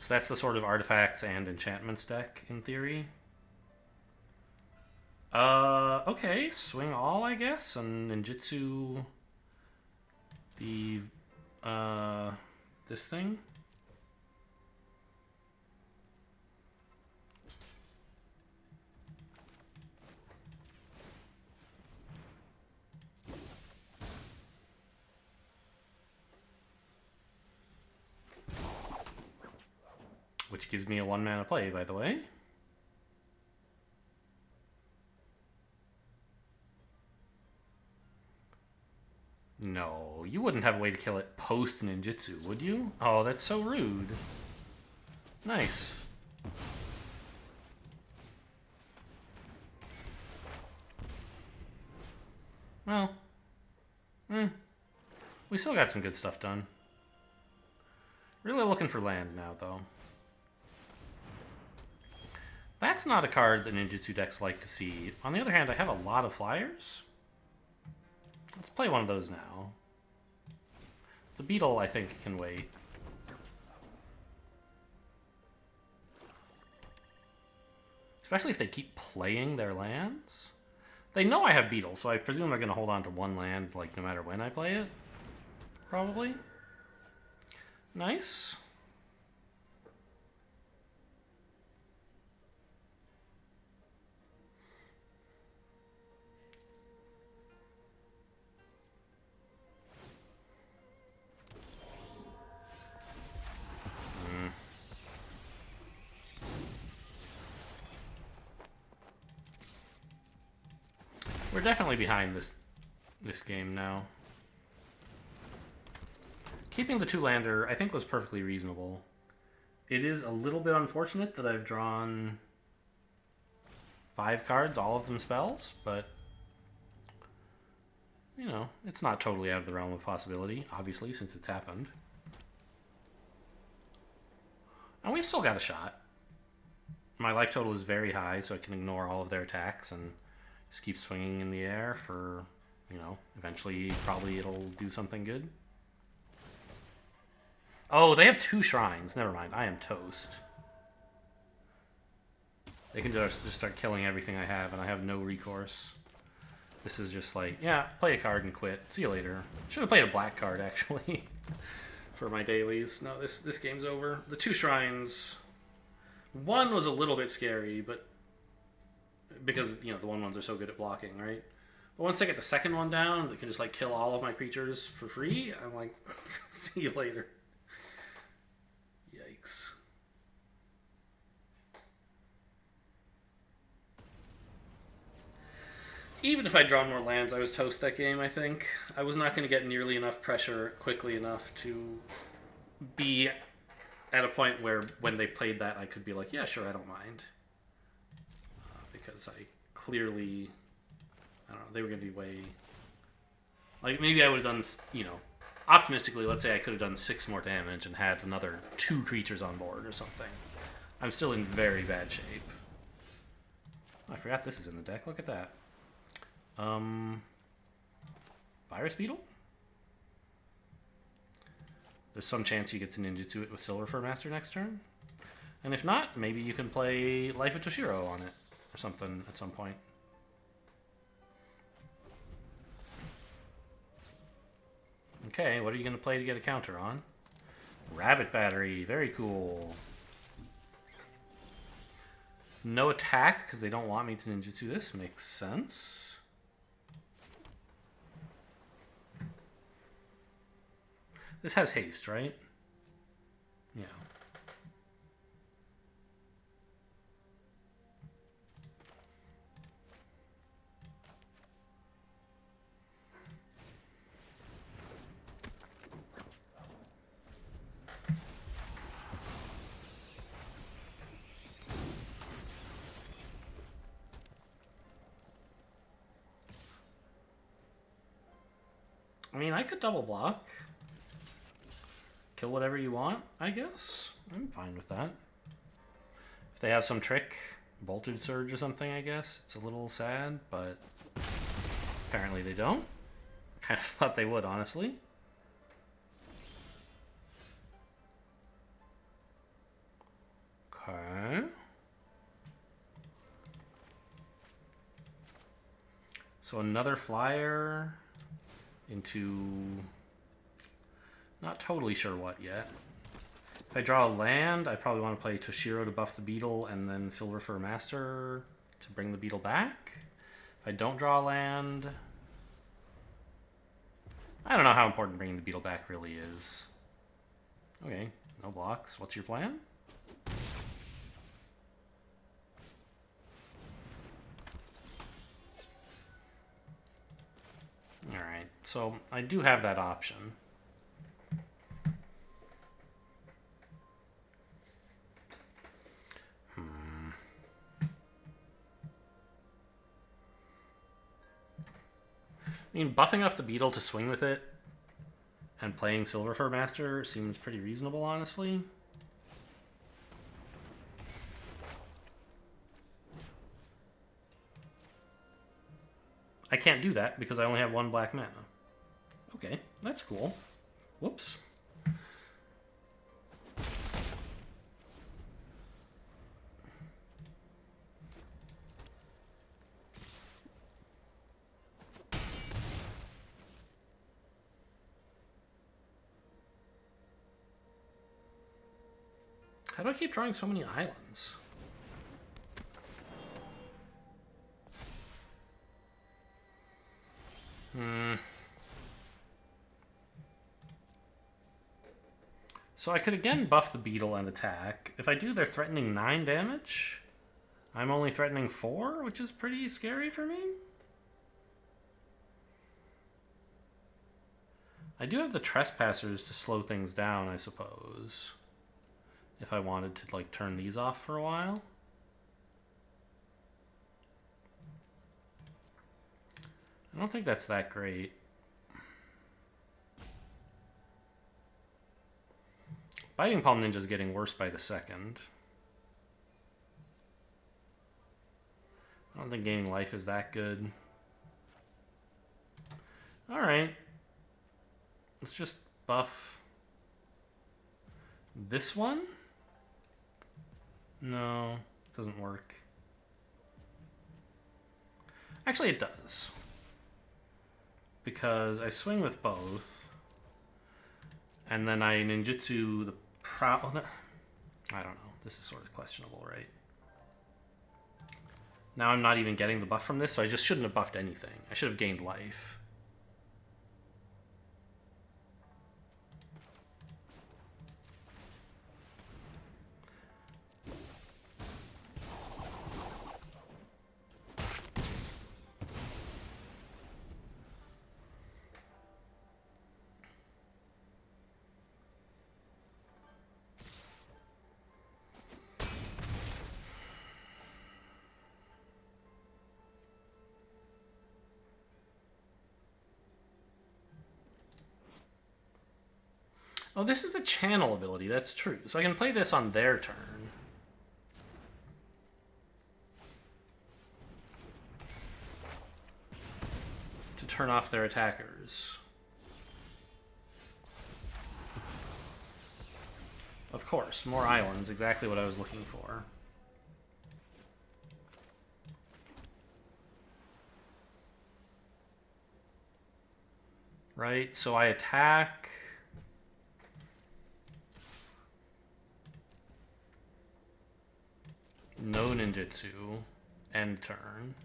So that's the sort of artifacts and enchantments deck, in theory. Okay, swing all, I guess, and ninjutsu the, this thing. Which gives me a 1-mana play, by the way. No, you wouldn't have a way to kill it post ninjutsu, would you? Oh, that's so rude. Nice. Well, we still got some good stuff done. Really looking for land now, though. That's not a card that ninjutsu decks like to see. On the other hand, I have a lot of flyers. Let's play one of those now. The Beetle, I think, can wait. Especially if they keep playing their lands. They know I have Beetle, so I presume they're going to hold on to one land, like, no matter when I play it. Probably. Nice. We're definitely behind this game now. Keeping the 2-lander, I think, was perfectly reasonable. It is a little bit unfortunate that I've drawn 5 cards, all of them spells, but you know, it's not totally out of the realm of possibility, obviously, since it's happened. And we've still got a shot. My life total is very high, so I can ignore all of their attacks and just keep swinging in the air for, you know, eventually probably it'll do something good. Oh, they have 2 shrines. Never mind. I am toast. They can just start killing everything I have, and I have no recourse. This is just like, yeah, play a card and quit. See you later. Should have played a black card, actually, for my dailies. No, this game's over. The 2 shrines... One was a little bit scary, but... Because, you know, the 1/1s are so good at blocking, right? But once I get the second one down, they can just, like, kill all of my creatures for free. I'm like, see you later. Yikes. Even if I'd drawn more lands, I was toast that game, I think. I was not going to get nearly enough pressure quickly enough to be at a point where when they played that, I could be like, yeah, sure, I don't mind. Because I clearly, I don't know, they were going to be way... Like, maybe I would have done, you know, optimistically, let's say I could have done 6 more damage and had another 2 creatures on board or something. I'm still in very bad shape. Oh, I forgot this is in the deck. Look at that. Virus Beetle? There's some chance you get to ninjutsu it with Silver Fur Master next turn. And if not, maybe you can play Life of Toshiro on it or something at some point. Okay, what are you going to play to get a counter on? Rabbit Battery, very cool. No attack, because they don't want me to ninjutsu this. Makes sense. This has haste, right? Yeah. I mean, I could double block. Kill whatever you want, I guess. I'm fine with that. If they have some trick, Bolted Surge or something, I guess. It's a little sad, but apparently they don't. Kind of thought they would, honestly. Okay. So another flyer into... Not totally sure what yet. If I draw a land, I probably want to play Toshiro to buff the beetle and then Silver Fur Master to bring the beetle back. If I don't draw a land... I don't know how important bringing the beetle back really is. Okay, no blocks. What's your plan? Alright, so I do have that option. I mean, buffing up the beetle to swing with it and playing Silver Fur Master seems pretty reasonable, honestly. I can't do that because I only have 1 black mana. Okay, that's cool. Whoops. How do I keep drawing so many islands? So I could again buff the beetle and attack. If I do, they're threatening 9 damage. I'm only threatening 4, which is pretty scary for me. I do have the Trespassers to slow things down, I suppose. If I wanted to, like, turn these off for a while. I don't think that's that great. Biting Palm Ninja is getting worse by the second. I don't think gaining life is that good. Alright. Let's just buff this one? No, it doesn't work. Actually, it does. Because I swing with both. And then I ninjutsu the I don't know. This is sort of questionable, right? Now I'm not even getting the buff from this, so I just shouldn't have buffed anything. I should have gained life. Oh, this is a channel ability, that's true. So I can play this on their turn. To turn off their attackers. Of course, more islands, exactly what I was looking for. Right, so I attack. No ninjutsu. End turn.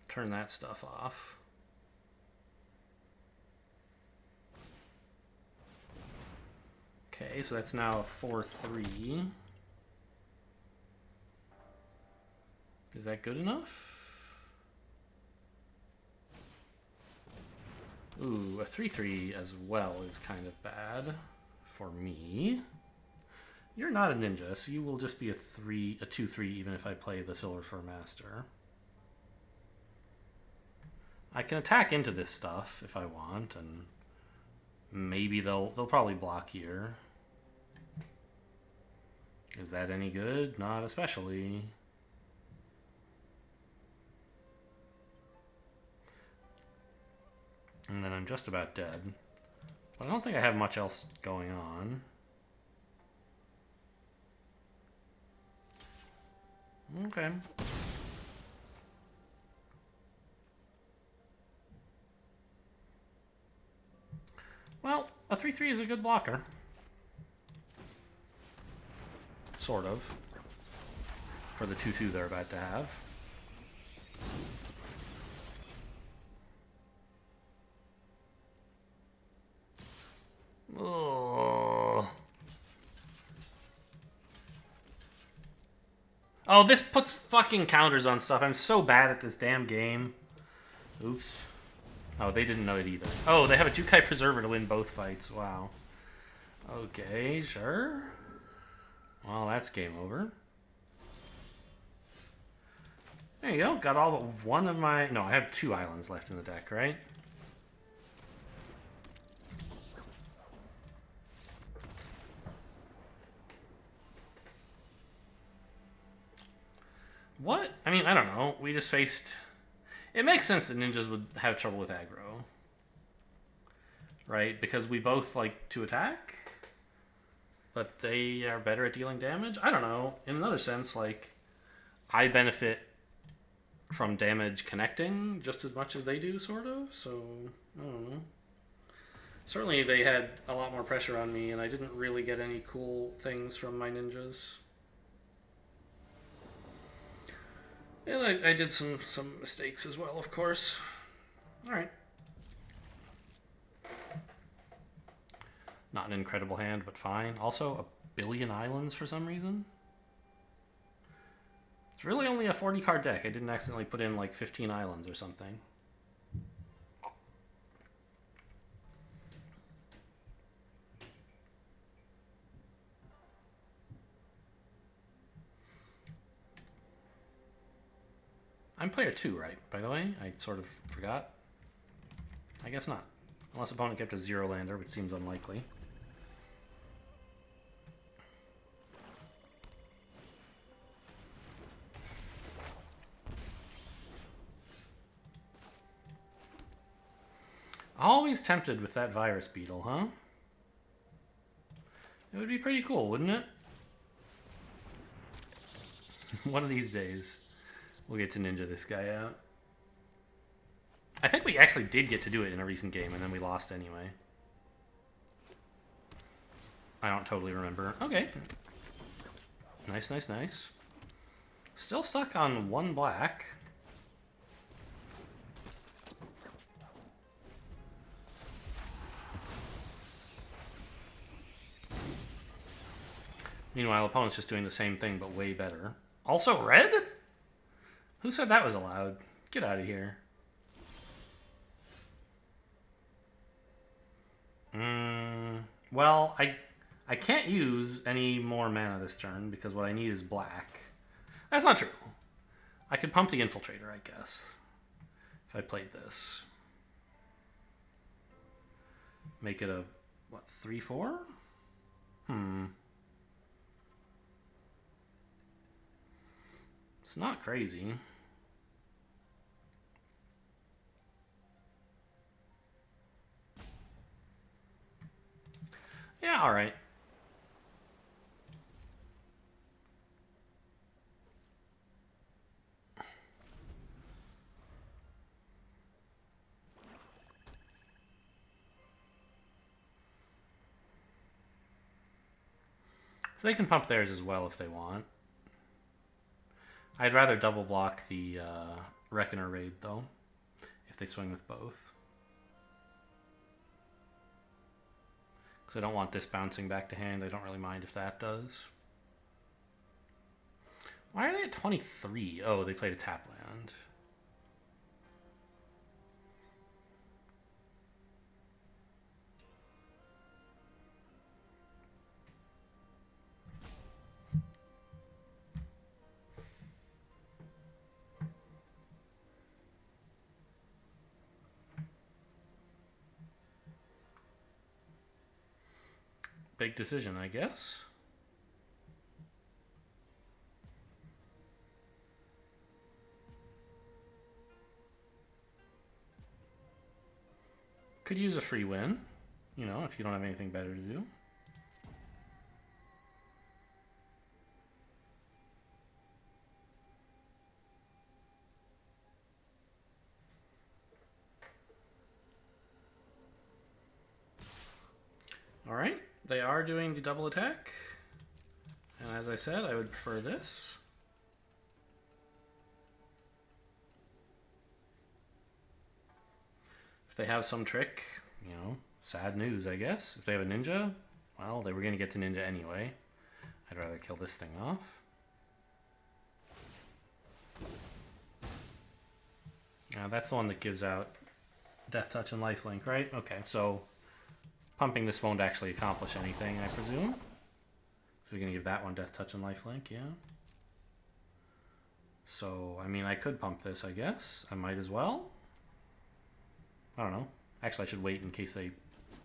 Turn that stuff off. Okay, so that's now a 4-3. Is that good enough? Ooh, a 3-3 as well is kind of bad for me. You're not a ninja, so you will just be a 2-3 even if I play the Silver Fur Master. I can attack into this stuff if I want, and maybe they'll probably block here. Is that any good? Not especially. And then I'm just about dead. But I don't think I have much else going on. Okay. Well, a 3-3 is a good blocker. Sort of. For the 2-2 they're about to have. Oh, this puts fucking counters on stuff. I'm so bad at this damn game. Oops. Oh, they didn't know it either. Oh, they have a Jukai Preserver to win both fights. Wow. Okay, sure. Well, that's game over. There you go. Got all but one of my... No, I have 2 islands left in the deck, right? What? I mean, I don't know. We just faced... It makes sense that ninjas would have trouble with aggro. Right? Because we both like to attack. But they are better at dealing damage? I don't know. In another sense, like, I benefit from damage connecting just as much as they do, sort of. So, I don't know. Certainly they had a lot more pressure on me, and I didn't really get any cool things from my ninjas. And I did some mistakes as well, of course. Alright. Not an incredible hand, but fine. Also, a billion islands for some reason. It's really only a 40-card deck. I didn't accidentally put in like 15 islands or something. I'm player 2, right? By the way, I sort of forgot. I guess not. Unless opponent kept a 0 lander, which seems unlikely. Always tempted with that virus beetle, huh? It would be pretty cool, wouldn't it? One of these days, we'll get to ninja this guy out. I think we actually did get to do it in a recent game, and then we lost anyway. I don't totally remember. Okay. Nice, nice, nice. Still stuck on 1 black. Meanwhile, opponent's just doing the same thing, but way better. Also red? Who said that was allowed? Get out of here. Well, I can't use any more mana this turn because what I need is black. That's not true. I could pump the Infiltrator, I guess, if I played this. Make it a, what, 3/4? It's not crazy. Yeah, alright. So they can pump theirs as well if they want. I'd rather double block the Reckoner Raid, though, if they swing with both. Because I don't want this bouncing back to hand. I don't really mind if that does. Why are they at 23? Oh, they played a tap land. Big decision, I guess. Could use a free win, you know, if you don't have anything better to do. All right, they are doing the double attack. And as I said, I would prefer this. If they have some trick, you know, sad news, I guess. If they have a ninja, well, they were going to get to ninja anyway. I'd rather kill this thing off. That's the one that gives out Death Touch and Lifelink, right? Okay, so pumping this won't actually accomplish anything, I presume. So we're going to give that one Death Touch and Lifelink, yeah. So, I mean, I could pump this, I guess. I might as well. I don't know. Actually, I should wait in case they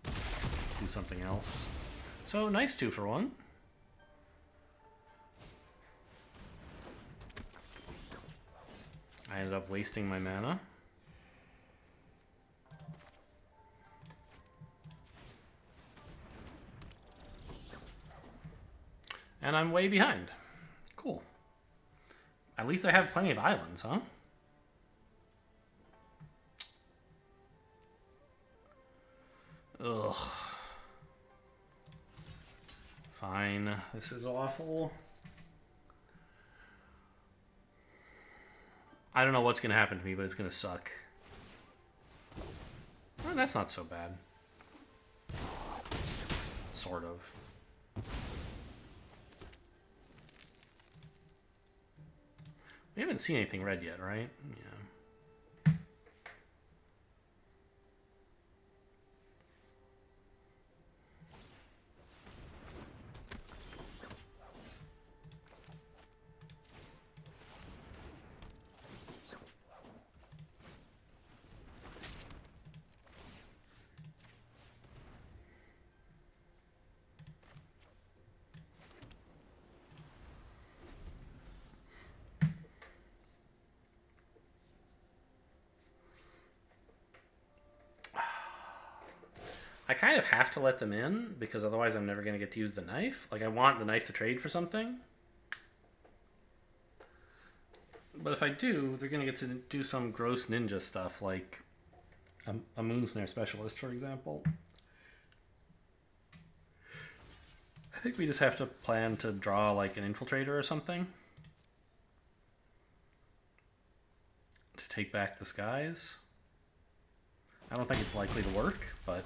do something else. So, nice 2-for-1. I ended up wasting my mana. And I'm way behind. Cool. At least I have plenty of islands, huh? Ugh. Fine. This is awful. I don't know what's going to happen to me, but it's going to suck. Well, that's not so bad. Sort of. We haven't seen anything red yet, right? Yeah. I kind of have to let them in because otherwise I'm never going to get to use the knife. Like, I want the knife to trade for something. But if I do, they're going to get to do some gross ninja stuff like a Moonsnare Specialist, for example. I think we just have to plan to draw like an Infiltrator or something to take back the skies. I don't think it's likely to work, but...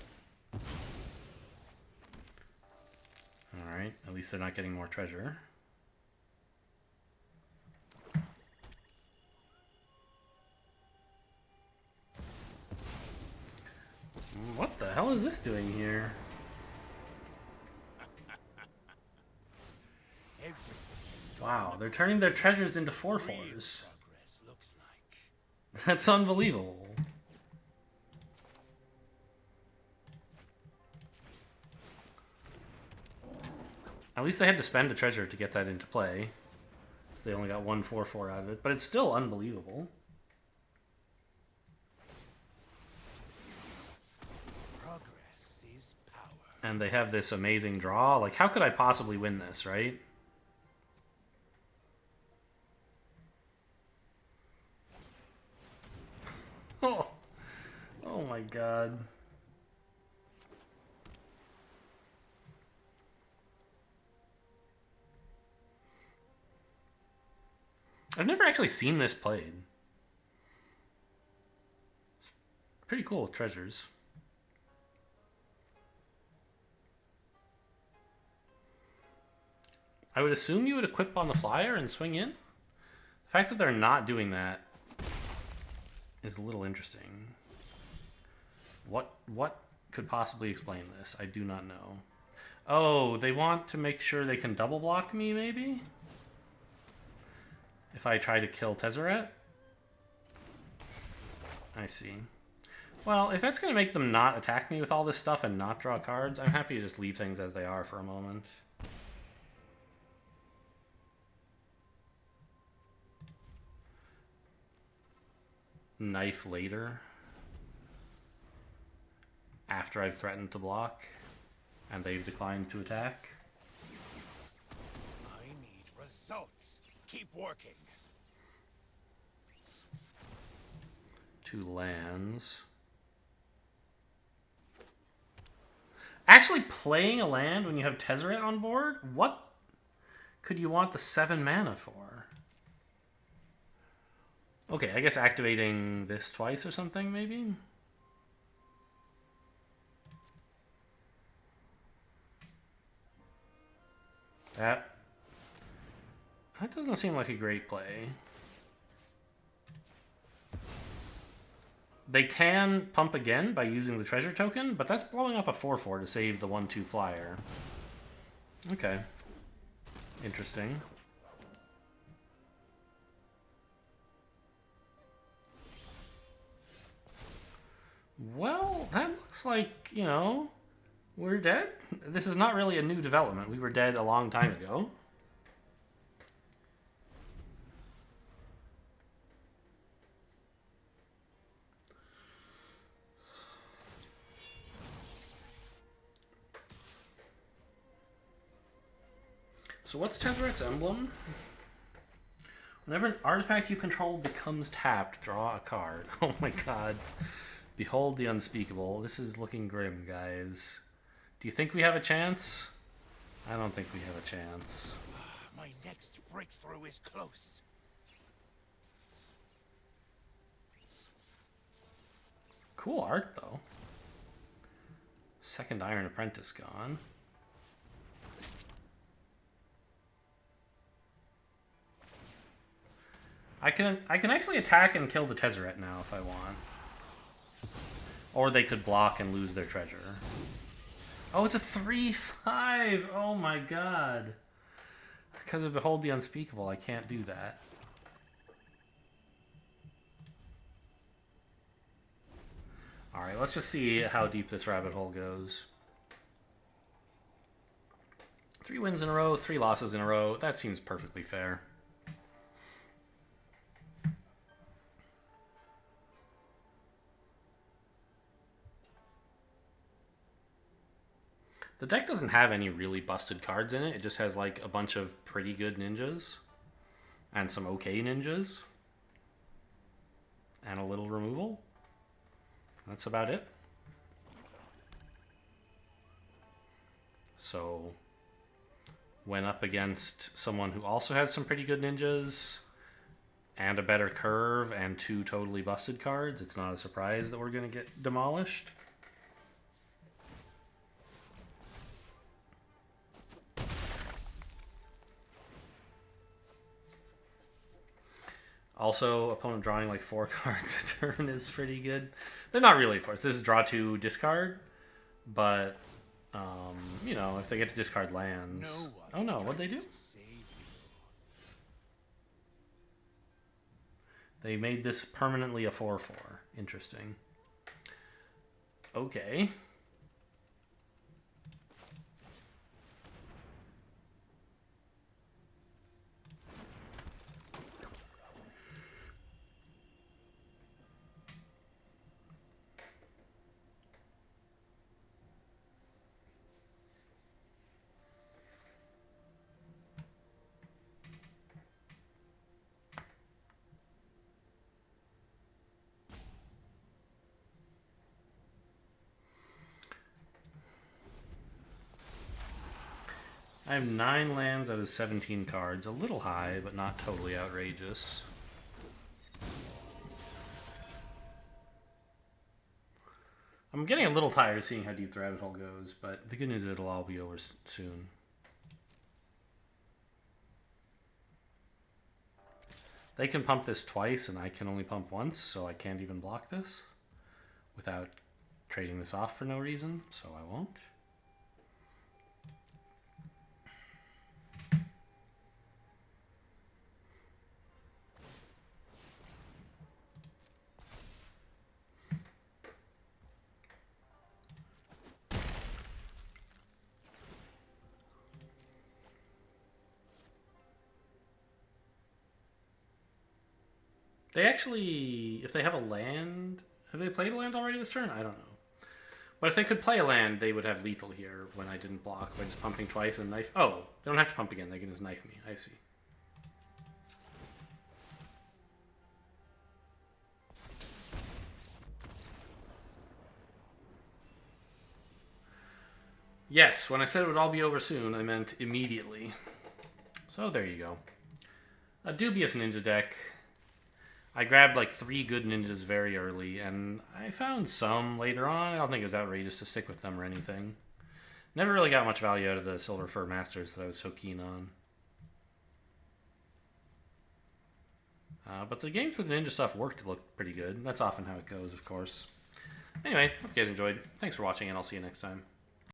Alright, at least they're not getting more treasure. What the hell is this doing here? Wow, they're turning their treasures into 4/4s. That's unbelievable. At least they had to spend a treasure to get that into play. So they only got 1 4/4 out of it, but it's still unbelievable. Progress is power. And they have this amazing draw. Like, how could I possibly win this, right? Oh, oh my god. I've never actually seen this played. Pretty cool treasures. I would assume you would equip on the flyer and swing in. The fact that they're not doing that is a little interesting. What could possibly explain this? I do not know. Oh, they want to make sure they can double block me, maybe? If I try to kill Tezzeret? I see. Well, if that's going to make them not attack me with all this stuff and not draw cards, I'm happy to just leave things as they are for a moment. Knife later. After I've threatened to block and they've declined to attack. I need results. Keep working. 2 lands. Actually playing a land when you have Tezzeret on board? What could you want the 7 mana for? Okay, I guess activating this twice or something, maybe? That doesn't seem like a great play. They can pump again by using the treasure token, but that's blowing up a 4/4 to save the 1/2 flyer. Okay. Interesting. Well, that looks like, you know, we're dead. This is not really a new development. We were dead a long time ago. So what's Tezzeret's emblem? Whenever an artifact you control becomes tapped, draw a card. Oh my god. Behold the unspeakable. This is looking grim, guys. Do you think we have a chance? I don't think we have a chance. My next breakthrough is close. Cool art, though. Second Iron Apprentice gone. I can actually attack and kill the Tezzeret now if I want. Or they could block and lose their treasure. Oh, it's a 3/5! Oh my god. Because of Behold the Unspeakable, I can't do that. Alright, let's just see how deep this rabbit hole goes. 3 wins in a row, 3 losses in a row. That seems perfectly fair. The deck doesn't have any really busted cards in it. It just has like a bunch of pretty good ninjas and some okay ninjas and a little removal. That's about it. So went up against someone who also has some pretty good ninjas and a better curve and 2 totally busted cards. It's not a surprise that we're going to get demolished. Also, opponent drawing like 4 cards a turn is pretty good. They're not really, of course. This is draw 2, discard. But, you know, if they get to discard lands... Oh no, what'd they do? They made this permanently a 4/4. Interesting. Okay. I have 9 lands out of 17 cards. A little high, but not totally outrageous. I'm getting a little tired of seeing how deep the rabbit hole goes, but the good news is it'll all be over soon. They can pump this twice, and I can only pump once, so I can't even block this without trading this off for no reason, so I won't. They actually, if they have a land, have they played a land already this turn? I don't know. But if they could play a land, they would have lethal here when I didn't block by just pumping twice and knife. Oh, they don't have to pump again. They can just knife me. I see. Yes, when I said it would all be over soon, I meant immediately. So there you go. A dubious ninja deck. I grabbed like 3 good ninjas very early, and I found some later on. I don't think it was outrageous to stick with them or anything. Never really got much value out of the Silver Fur Masters that I was so keen on. But the games with ninja stuff worked to look pretty good. That's often how it goes, of course. Anyway, hope you guys enjoyed. Thanks for watching, and I'll see you next time.